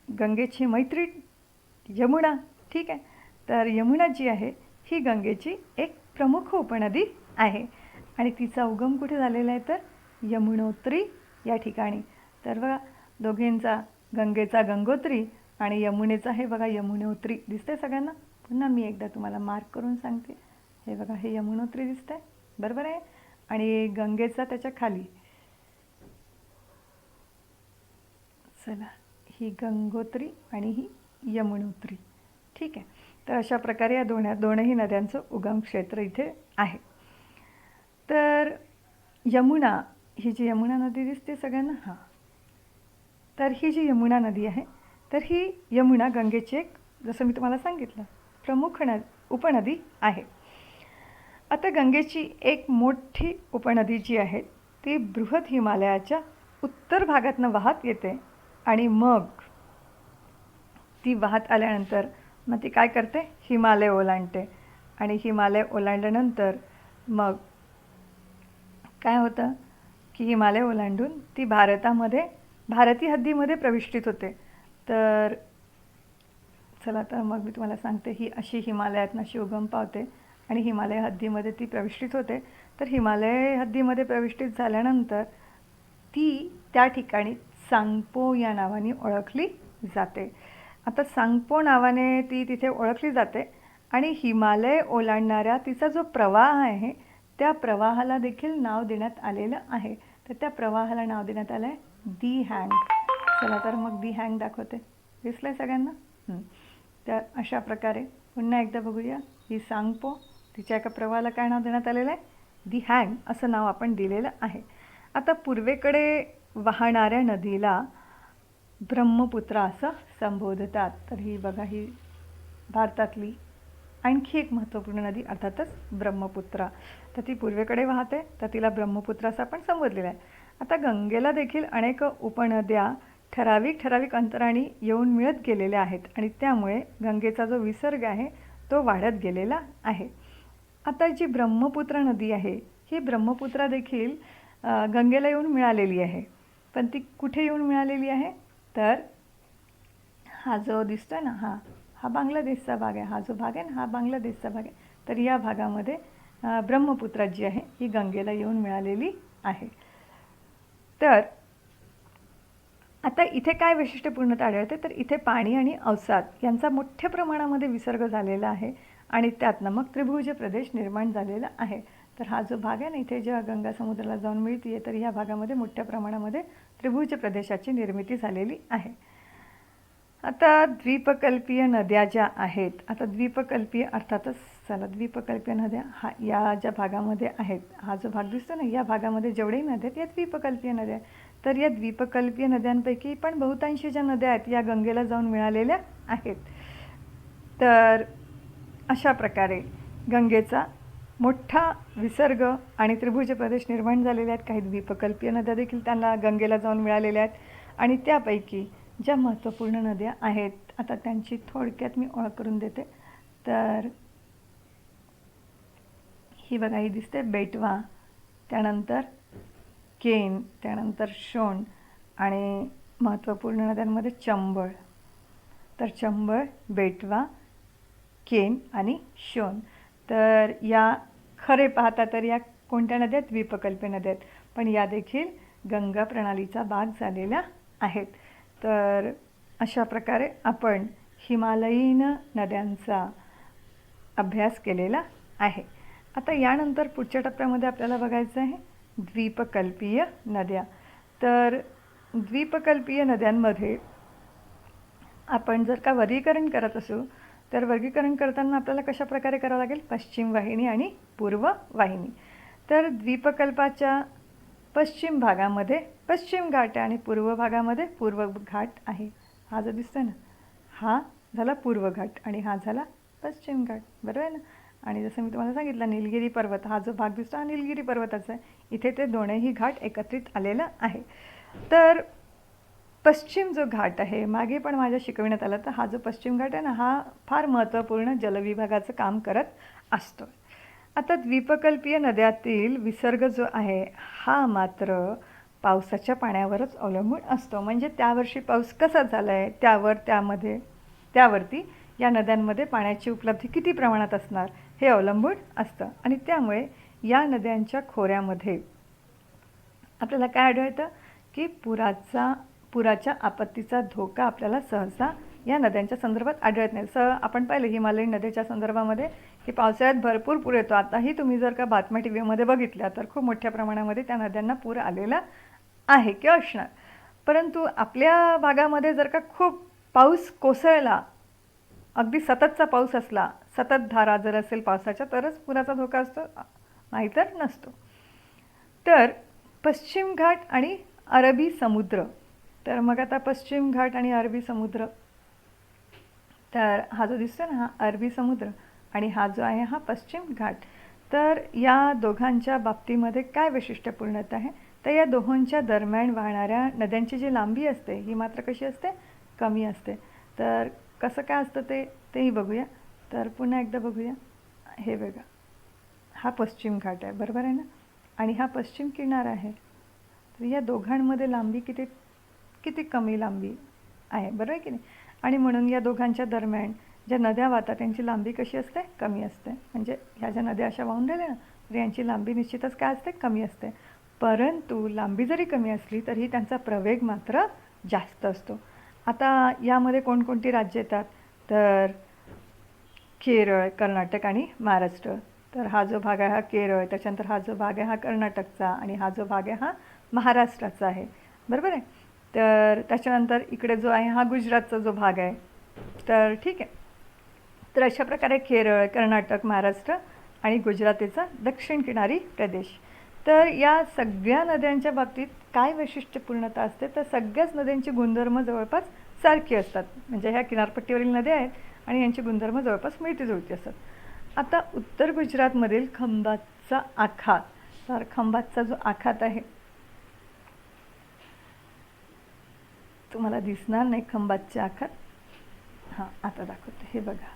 गंगेची मैत्रीण यमुना, ठीक आहे. तर यमुना जी आहे ही गंगेची एक प्रमुख उपनदी आहे आणि तिचा उगम कुठे झालेला आहे, तर यमुनोत्री या ठिकाणी. तर बघा, दोघींचा, गंगेचा गंगोत्री आणि यमुनेचं हे बघा यमुनोत्री दिसते सगळ्यांना. पुन्हा मी एकदा तुम्हाला मार्क करून सांगते. हे बघा हे यमुनोत्री दिसतंय, बरोबर आहे. आणि गंगेचा त्याच्या खाली, चला ही गंगोत्री आणि ही यमुनोत्री, ठीक आहे. तर अशा प्रकारे या दोनही नद्यांचं उगम क्षेत्र इथे आहे. तर यमुना, ही जी यमुना नदी दिसते सगळ्यांना, हां, तर ही जी यमुना नदी आहे, तर ही यमुना गंगेची एक, जसं मी तुम्हाला सांगितलं, प्रमुख उपनदी आहे. आता गंगेची एक मोठी उपनदी जी आहे ती बृहत हिमालयाच्या उत्तर भागातनं वाहत येते आणि मग ती वाहत आल्यानंतर मग ती काय करते, हिमालय ओलांडते. आणि हिमालय ओलांडल्यानंतर मग काय होतं की हिमालय ओलांडून ती भारतीय हद्दीमध्ये प्रविष्टित होते. तर चला तर मग मी तुम्हाला सांगते, ही अशी हिमालयातनं अशी उगम पावते आणि हिमालय हद्दीमध्ये ती प्रविष्टित होते. तर हिमालय हद्दीमध्ये प्रविष्टित झाल्यानंतर ती त्या ठिकाणी सांगपो या नावाने ओळखली जाते. आता सांगपो नावाने ती तिथे ओळखली जाते आणि हिमालय ओलांडणाऱ्या तिचा जो प्रवाह आहे त्या प्रवाहाला देखील नाव देण्यात आलेलं आहे. तर त्या प्रवाहाला नाव देण्यात आलं आहे दिहँग. चला तर मग दिहँग दाखवते, दिसलं आहे सगळ्यांना. तर अशा प्रकारे पुन्हा एकदा बघूया. ही सांगपो, तिच्या एका प्रवाहाला काय नाव देण्यात आलेलं आहे, दिहँग असं नाव आपण दिलेलं आहे. आता पूर्वेकडे वाहणाऱ्या नदीला ब्रह्मपुत्रा असं संबोधतात. तर ही बघा ही भारतातली आणखी एक महत्त्वपूर्ण नदी अर्थातच ब्रह्मपुत्रा. तर ती पूर्वेकडे वाहते, तर तिला ब्रह्मपुत्रा असं आपण संबोधलेलं आहे. आता गंगेला देखील अनेक उपनद्या ठराविक अंतराने येऊन मिळत गेलेल्या आहेत आणि त्यामुळे गंगेचा जो विसर्ग आहे तो वाढत गेलेला आहे. आता जी ब्रह्मपुत्रा नदी आहे ही ब्रह्मपुत्रा देखील गंगेला येऊन मिळालेली आहे. पण ती कुठे येऊन मिळालेली आहे, तर हा जो दिसतोय ना, हा बांगलादेशचा भाग आहे. हा जो भाग आहे ना, हा बांगलादेशचा भाग आहे. तर या भागामध्ये ब्रह्मपुत्रा जी आहे ही गंगेला येऊन मिळालेली आहे. तर आता इथे काय वैशिष्ट्यपूर्णता आढळते, तर इथे पाणी आणि अवसाद यांचा मोठ्या प्रमाणामध्ये विसर्ग झालेला आहे आणि त्यातनं मग त्रिभुज प्रदेश निर्माण झालेला आहे. तर हा जो भाग आहे ना, इथे जेव्हा गंगा समुद्राला जाऊन मिळते तर ह्या भागामध्ये मोठ्या प्रमाणामध्ये त्रिभुज प्रदेशाची निर्मिती झालेली आहे. आता द्वीपकल्पीय नद्या ज्या आहेत, आता द्वीपकल्पीय अर्थातच चला द्वीपकल्पीय नद्या हा या ज्या भागामध्ये आहेत, हा जो भाग दिसतो ना, या भागामध्ये जेवढेही नद्या आहेत या द्वीपकल्पीय नद्या. तर या द्वीपकल्पीय नद्यांपैकी पण बहुतांशी ज्या नद्या आहेत या गंगेला जाऊन मिळालेल्या आहेत. तर अशा प्रकारे गंगेचा मोठा विसर्ग आणि त्रिभुज प्रदेश निर्माण झालेले आहेत. काही द्वीपकल्पीय नद्या देखील त्यांना गंगेला जाऊन मिळालेल्या आहेत आणि त्यापैकी ज्या महत्त्वपूर्ण नद्या आहेत आता त्यांची थोडक्यात मी ओळख करून देते. तर ही बघा ही दिसते बेटवा, त्यानंतर केन, त्यानंतर शोण आणि महत्त्वपूर्ण नद्यांमध्ये चंबळ. तर चंबळ, बेटवा, केन आणि शोण. तर या खरे पाहता तर या कोणत्या नद्या आहेत, द्वीपकल्पीय नद्या आहेत, पण या देखील गंगा प्रणालीचा भाग झालेल्या आहेत. तर अशा प्रकारे आपण हिमालयीन नद्यांचा अभ्यास केलेला आहे. आता यानंतर पुढच्या टप्प्यामध्ये आपल्याला बघायचं आहे द्वीपकल्पीय नद्या. तर द्वीपकल्पीय नद्यांमध्ये आपण जर का वर्गीकरण करत असू तर वर्गीकरण करताना आपल्याला कशा प्रकारे करावं लागेल, पश्चिम वाहिनी आणि पूर्व वाहिनी. तर द्वीपकल्पाच्या पश्चिम भागामध्ये पश्चिम घाट आहे आणि पूर्व भागामध्ये पूर्व घाट आहे. हा जो दिसतोय ना, हा झाला पूर्व घाट आणि हा झाला पश्चिम घाट, बरोबर आहे ना. आणि जसं मी तुम्हाला सांगितलं निलगिरी पर्वत, हा जो भाग दिसतो हा निलगिरी पर्वताचा आहे. इथे ते दोनही घाट एकत्रित आलेलं आहे. तर पश्चिम जो घाट आहे, मागे पण माझ्या शिकविण्यात आलं, तर हा जो पश्चिम घाट आहे ना, हा फार महत्त्वपूर्ण जलविभागाचं काम करत असतो. आता द्वीपकल्पीय नद्यातील विसर्ग जो आहे हा मात्र पावसाच्या पाण्यावरच अवलंबून असतो. म्हणजे त्या वर्षी पाऊस कसा झाला आहे त्यावरती या नद्यांमध्ये पाण्याची उपलब्धी किती प्रमाणात असणार हे अवलंबून असतं. आणि त्यामुळे या नद्यांच्या खोऱ्यामध्ये आपल्याला काय आढळतं की पुराच्या आपत्तीचा धोका आपल्याला सहसा या नद्यांच्या संदर्भात आढळत नाही. जसं आपण पाहिलं हिमालयीन नद्याच्या संदर्भामध्ये की पावसाळ्यात भरपूर पूर येतो. आताही तुम्ही जर का बातम्या टी व्हीमध्ये बघितल्या तर खूप मोठ्या प्रमाणामध्ये त्या नद्यांना पूर आलेला आहे किंवा असणार. परंतु आपल्या भागामध्ये जर का खूप पाऊस कोसळला, अगदी सततचा पाऊस असला, सततधारा जर असेल पावसाच्या, तरच पुराचा धोका असतो, नाहीतर नसतो. तर पश्चिम घाट आणि अरबी समुद्र. तर मग आता पश्चिम घाट आणि अरबी समुद्र, तर हा जो दिसतो ना, हा अरबी समुद्र आणि हा जो आहे हा पश्चिम घाट. तर या दोघांच्या बाबतीमध्ये काय वैशिष्ट्यपूर्णता आहे, तर या दोहोंच्या दरम्यान वाहणाऱ्या नद्यांची जी लांबी असते ही मात्र कशी असते, कमी असते. तर कसं काय असतं तेही बघूया. तर पुन्हा एकदा बघूया. हे बघा, हा पश्चिम घाट आहे, बरोबर आहे ना, आणि हा पश्चिम किनारा आहे. तर या दोघांमध्ये लांबी किती किती कमी लांबी आहे, बरोबर आहे की नाही. आणि म्हणून या दोघांच्या दरम्यान ज्या नद्या वाहतात त्यांची लांबी कशी असते, कमी असते. म्हणजे ह्या ज्या नद्या अशा वाहून राहिल्या ना, तर यांची लांबी निश्चितच काय असते, कमी असते. परंतु लांबी जरी कमी असली तरी त्यांचा प्रवेग मात्र जास्त असतो. आता यामध्ये कोणकोणती राज्य येतात, तर केरळ, कर्नाटक आणि महाराष्ट्र. तर हा जो भाग आहे हा केरळ, त्याच्यानंतर हा जो भाग आहे हा कर्नाटकचा आणि हा जो भाग आहे हा महाराष्ट्राचा आहे, बरोबर आहे. तर त्याच्यानंतर इकडे जो आहे हा गुजरातचा जो भाग आहे. तर ठीक आहे. तर अशा प्रकारे केरळ, कर्नाटक, महाराष्ट्र आणि गुजरातीचा दक्षिण किनारी प्रदेश. तर या सगळ्या नद्यांच्या बाबतीत काय वैशिष्ट्यपूर्णता असते, तर सगळ्याच नद्यांची गुणधर्म जवळपास सारखी असतात. म्हणजे ह्या किनारपट्टीवरील नद्या आहेत आणि यांची गुणधर्म जवळपास मिळती जुळती असतात. आता उत्तर गुजरातमधील खंभातचा आखात. तर खंभातचा जो आखात आहे, तुम्हाला दिसणार नाही खंभातचे आखात. हां, आता दाखवते. हे बघा,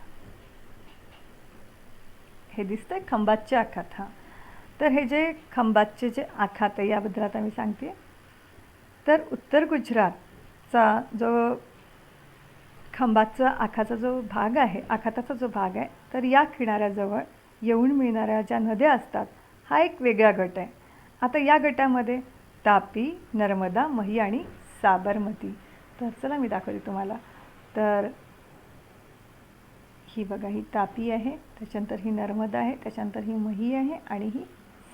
हे दिसतंय खंभातचे आखात. हां, तर हे जे खंभातचे जे आखात आहे याबद्दल आता मी सांगते. तर उत्तर गुजरातचा जो खंभातचा आखाचा जो भाग आहे, आखाताचा जो भाग आहे, तर या किनाऱ्याजवळ येऊन मिळणाऱ्या ज्या नद्या असतात हा एक वेगळा गट आहे. आता या गटामध्ये तापी, नर्मदा, मही आणि साबरमती. तर चला मी दाखवते तुम्हाला. तर ही बघा, ही तापी आहे, त्याच्यानंतर ही नर्मदा आहे, त्याच्यानंतर ही मही आहे आणि ही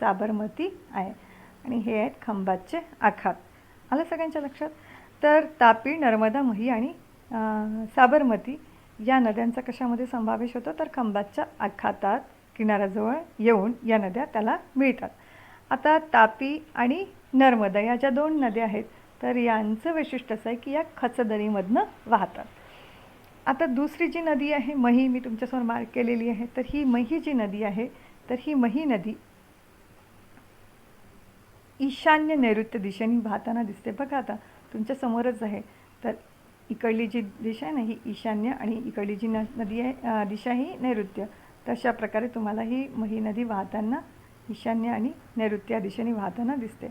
साबरमती आहे. आणि हे आहेत खंभातचे आखात. आलं सगळ्यांच्या लक्षात. तर तापी, नर्मदा, मही आणि साबरमती या नद्यांचा कशामध्ये समावेश होतो, तर खंभातच्या आखातात किनाऱ्याजवळ येऊन या नद्या त्याला मिळतात. आता तापी आणि नर्मदा या ज्या दोन नद्या आहेत, तर यांचं वैशिष्ट्य असं आहे की या खचदरीमधनं वाहतात. आता दुसरी जी नदी आहे मही, मी तुमच्यासमोर मार्क केलेली आहे. तर ही मही जी नदी आहे, तर ही मही नदी ईशान्य नैऋत्य दिशेने वाहताना दिसते. बघा आता तुमच्या समोरच आहे. तर इकडली जी दिशा आहे ना ही ईशान्य आणि इकडली जी नदी आहे दिशा ही नैऋत्य. तशा प्रकारे तुम्हाला ही मही नदी वाहताना ईशान्य आणि नैऋत्य दिशेने वाहताना दिसते.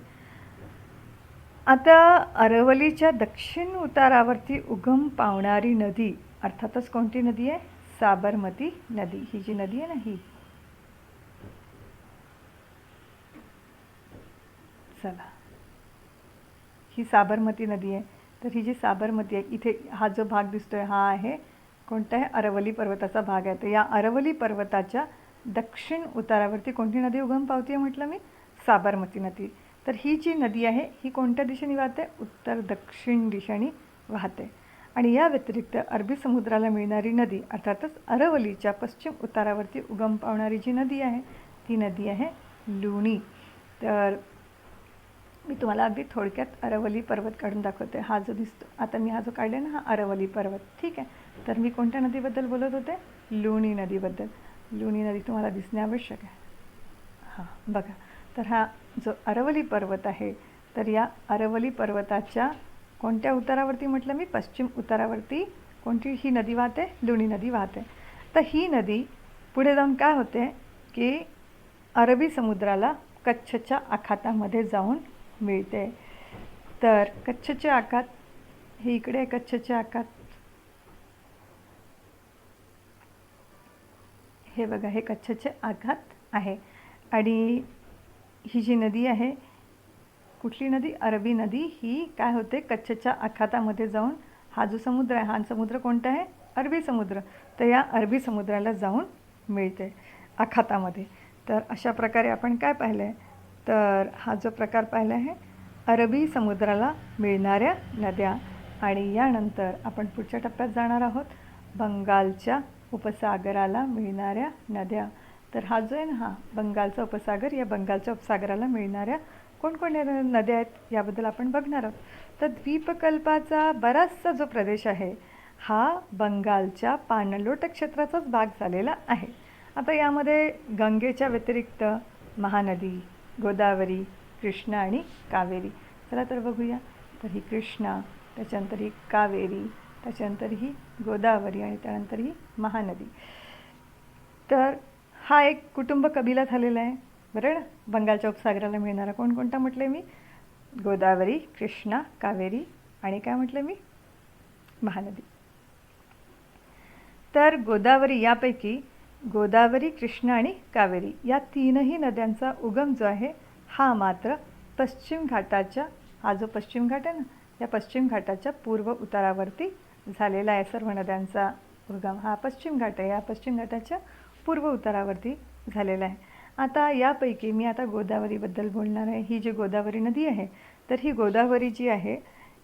आता अरवलीच्या दक्षिण उतारावरती उगम पावणारी नदी अर्थातच कोणती नदी आहे, साबरमती नदी. ही जी नदी आहे ना ही, चला, ही साबरमती नदी आहे. तर ही जी साबरमती आहे, इथे हा जो भाग दिसतोय हा आहे कोणता आहे, अरवली पर्वताचा भाग आहे. तर या अरवली पर्वताच्या दक्षिण उतारावरती कोणती नदी उगम पावते म्हटलं मी, साबरमती नदी. तर ही जी नदी आहे ही कोणत्या दिशेने वाहते, उत्तर दक्षिण दिशेने वाहते. आणि या व्यतिरिक्त अरबी समुद्राला मिळणारी नदी अर्थातच अरवलीच्या पश्चिम उतारावरती उगम पावणारी जी नदी आहे ती नदी आहे लुणी. तर मी तुम्हाला अगदी थोडक्यात अरवली पर्वत काढून दाखवते. हा जो दिसतो आता मी, हा जो काढला ना, हा अरवली पर्वत, ठीक आहे. तर मी कोणत्या नदीबद्दल बोलत होते, लुणी नदीबद्दल. लुणी नदी तुम्हाला दिसणे आवश्यक आहे. हां, बघा. तर हा जो अरवली पर्वत आहे, तर या अरवली पर्वताच्या कोणत्या उतारावरती म्हटलं मी, पश्चिम उतारावरती कोणती ही नदी वाहते, लुणी नदी वाहते. तर ही नदी पुढे जाऊन काय होते की अरबी समुद्राला कच्छच्या आखातामध्ये जाऊन मिळते. तर कच्छचे आखात हे इकडे आहे, कच्छचे आखात हे बघा, हे कच्छचे आखात आहे. आणि ही जी नदी आहे, कुठली नदी, अरबी नदी, ही काय होते, कच्छच्या आखातामध्ये जाऊन हा जो समुद्र आहे, हा समुद्र कोणता आहे? अरबी समुद्र. तर या अरबी समुद्राला जाऊन मिळते आखातामध्ये. तर अशा प्रकारे आपण काय पाहिलं आहे? तर हा जो प्रकार पाहिला आहे अरबी समुद्राला मिळणाऱ्या नद्या. आणि यानंतर आपण पुढच्या टप्प्यात जाणार आहोत, बंगालच्या उपसागराला मिळणाऱ्या नद्या. तर हा जो आहे ना, हा बंगालचा उपसागर, या बंगालच्या उपसागराला मिळणाऱ्या कोणकोणत्या नद्या आहेत याबद्दल आपण बघणार आहोत. तर द्वीपकल्पाचा बराचसा जो प्रदेश आहे हा बंगालच्या पाणलोट क्षेत्राचाच भाग झालेला आहे. आता यामध्ये गंगेच्या व्यतिरिक्त महानदी, गोदावरी, कृष्णा आणि कावेरी. चला तर बघूया. तर ही कृष्णा, त्याच्यानंतर ही कावेरी, त्याच्यानंतर ही गोदावरी आणि त्यानंतर ही महानदी. तर हा एक कुटुंब कबिला झालेला आहे, बरं ना. बंगालच्या उपसागराला मिळणारा कोणकोणता म्हटले मी? गोदावरी, कृष्णा, कावेरी आणि काय म्हटलं मी? महानदी. तर गोदावरी यापैकी गोदावरी, कृष्णा आणि कावेरी या तीनही नद्यांचा उगम जो आहे हा मात्र पश्चिम घाटाच्या, हा जो पश्चिम घाट आहे ना, या पश्चिम घाटाच्या पूर्व उतारावरती झालेला आहे. सर्व नद्यांचा उगम हा पश्चिम घाट आहे, या पश्चिम घाटाच्या पूर्व उतारावरती झालेला आहे. आता यापैकी मी आता गोदावरीबद्दल बोलणार आहे. ही जी गोदावरी नदी आहे, तर ही गोदावरी जी आहे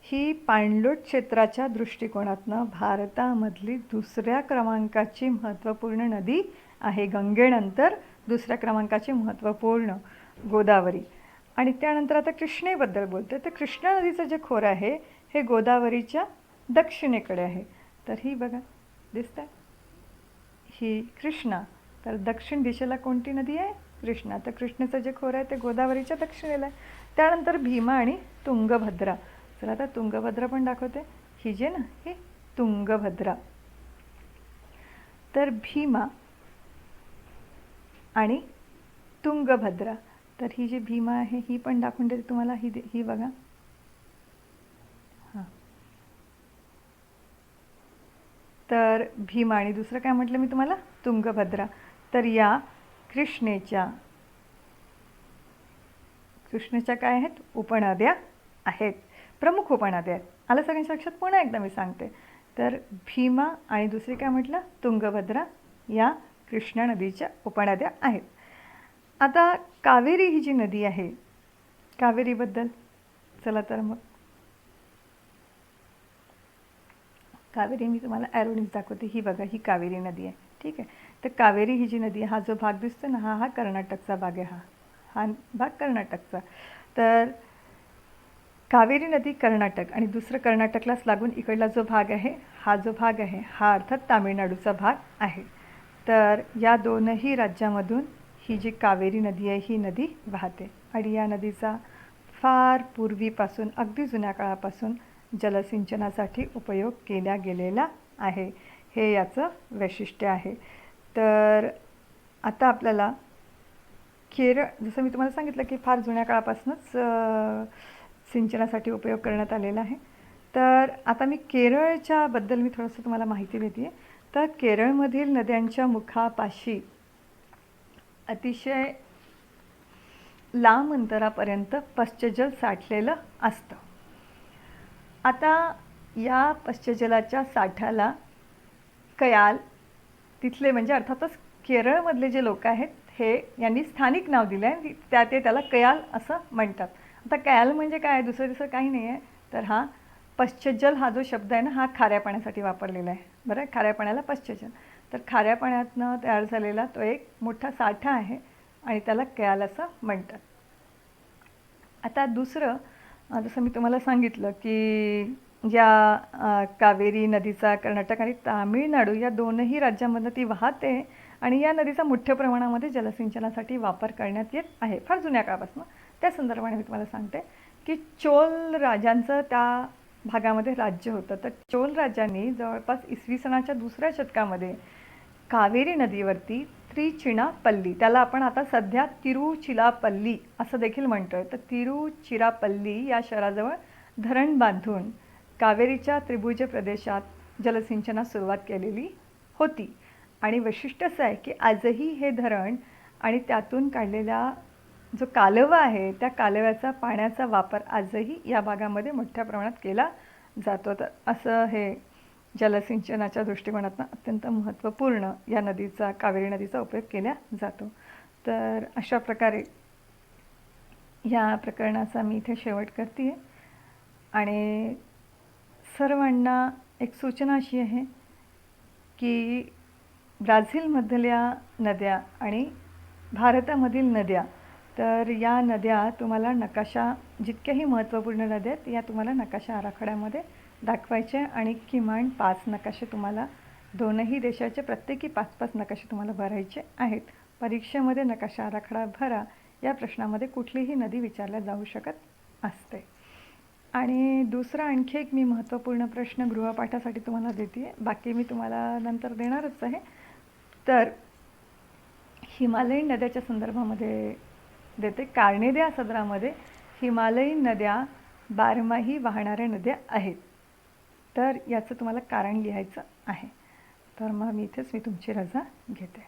ही पाणलोट क्षेत्राच्या दृष्टिकोनातनं भारतामधली दुसऱ्या क्रमांकाची महत्त्वपूर्ण नदी आहे. गंगेनंतर दुसऱ्या क्रमांकाची महत्त्वपूर्ण गोदावरी. आणि त्यानंतर आता कृष्णेबद्दल बोलते. तर कृष्णा नदीचं जे खोरं आहे हे गोदावरीच्या दक्षिणेकडे आहे. तर ही बघा दिसत आहे ही कृष्णा. तर दक्षिण दिशेला कोणती नदी आहे? कृष्णा. तर कृष्णेचं जे खोरं आहे ते गोदावरीच्या दक्षिणेला आहे. त्यानंतर भीमा आणि तुंगभद्रा. चला आता तुंगभद्रा पण दाखवते. ही जी ना ही तुंगभद्रा. तर भीमा आणि तुंगभद्रा. तर ही जी भीमा आहे ही पण दाखवून देते तुम्हाला. ही बघा. हां, तर भीमा आणि दुसरं काय म्हटलं मी तुम्हाला? तुंगभद्रा. तर या कृष्णेच्या काय आहेत? उपनद्या आहेत, प्रमुख उपनद्या आहेत. आलं सगळ्यांच्या लक्षात? पुन्हा एकदा मी सांगते. तर भीमा आणि दुसरी काय म्हटलं? तुंगभद्रा या कृष्णा नदीच्या उपनद्या आहेत. आता कावेरी ही जी नदी आहे, कावेरीबद्दल चला तर मग. कावेरी मी तुम्हाला ॲरोनीज दाखवते. ही बघा, ही कावेरी नदी आहे, ठीक आहे. तर कावेरी ही जी नदी आहे, हा जो भाग दिसतो ना, हा कर्नाटकचा भाग आहे. हा भाग कर्नाटकचा. तर कावेरी नदी कर्नाटक आणि दुसरं कर्नाटकलाच लागून इकडला जो भाग आहे, हा जो भाग आहे हा अर्थात तामिळनाडूचा भाग आहे. तर या दोनही राज्यामधून ही जी कावेरी नदी आहे ही नदी वाहते. आणि या नदीचा फार पूर्वीपासून, अगदी जुन्या काळापासून जलसिंचनासाठी उपयोग केला गेलेला आहे. हे याचं वैशिष्ट्य आहे. तर आता आपल्याला केरळ, जसं मी तुम्हाला सांगितलं की फार जुन्या काळापासूनच सिंचनासाठी उपयोग करण्यात आलेला आहे. तर आता मी केरळच्या बद्दल मी थोडंसं तुम्हाला माहिती देते आहे. तर केरळमधील नद्यांच्या मुखापाशी अतिशय लांब अंतरापर्यंत पश्चजल साठलेलं असतं. आता या पश्चजलाच्या साठ्याला कयाल, तिथले म्हणजे अर्थातच केरळमधले जे लोक आहेत हे यांनी स्थानिक नाव दिलं आहे, त्याला कयाल असं म्हणतात. आता कयाल म्हणजे काय? दुसरं काही नाही आहे. तर हा पश्चजल हा जो शब्द आहे ना, हा खाऱ्या पाण्यासाठी वापरलेला आहे, बरं. खाऱ्या पाण्याला पश्चजल. तर खाऱ्या पाण्यातनं तयार झालेला तो एक मोठा साठा आहे आणि त्याला कयाल असं म्हणतात. आता दुसरं, जसं मी तुम्हाला सांगितलं की या कावेरी नदीचा कर्नाटक आणि तामिळनाडू या दोनही राज्यांमधनं ती वाहते आणि या नदीचा मोठ्या प्रमाणामध्ये जलसिंचनासाठी वापर करण्यात येत आहे फार जुन्या काळापासून. त्या संदर्भाने मी तुम्हाला सांगते की चोल राजांचं त्या भागामध्ये राज्य होतं. तर चोल राजांनी जवळपास इसवी सनाच्या दुसऱ्या शतकामध्ये कावेरी नदीवरती त्रिचिनापल्ली, त्याला आपण आता सध्या तिरुचिरापल्ली असं देखील म्हणतोय, तर तिरुचिरापल्ली या शहराजवळ धरण बांधून कावेरीच्या त्रिभुज प्रदेशात जलसिंचनास सुरुवात केलेली होती. आणि वैशिष्ट्य असं आहे की आजही हे धरण आणि त्यातून काढलेला जो कालवा आहे त्या कालव्याचा पाण्याचा वापर आजही या भागामध्ये मोठ्या प्रमाणात केला जातो. तर असं हे जलसिंचनाच्या दृष्टिकोनातून अत्यंत महत्त्वपूर्ण या नदीचा, कावेरी नदीचा उपयोग केला जातो. तर अशा प्रकारे या प्रकरणाचा मी इथे शेवट करते आहे. आणि सर्वांना एक सूचना अशी आहे की ब्राझीलमधल्या नद्या आणि भारतामधील नद्या, तर या नद्या तुम्हाला नकाशा, जितक्याही महत्त्वपूर्ण नद्या आहेत या तुम्हाला नकाशा आराखड्यामध्ये दाखवायच्या आणि किमान 5 नकाशे तुम्हाला, दोनही देशाचे प्रत्येकी 5-5 नकाशे तुम्हाला भरायचे आहेत. परीक्षेमध्ये नकाशा आराखडा भरा या प्रश्नामध्ये कुठलीही नदी विचारल्या जाऊ शकत असते. आणि दुसरा आणखी एक मी महत्त्वपूर्ण प्रश्न गृहपाठासाठी तुम्हाला देते आहे, बाकी मी तुम्हाला नंतर देणारच आहे. तर हिमालयीन नद्याच्या संदर्भामध्ये देते. कार्नेदिया सदरामध्ये हिमालयीन नद्या बारमाही वाहणाऱ्या नद्या आहेत. तर याचं तुम्हाला कारण लिहायचं आहे. तर मग मी तुमची रजा घेते.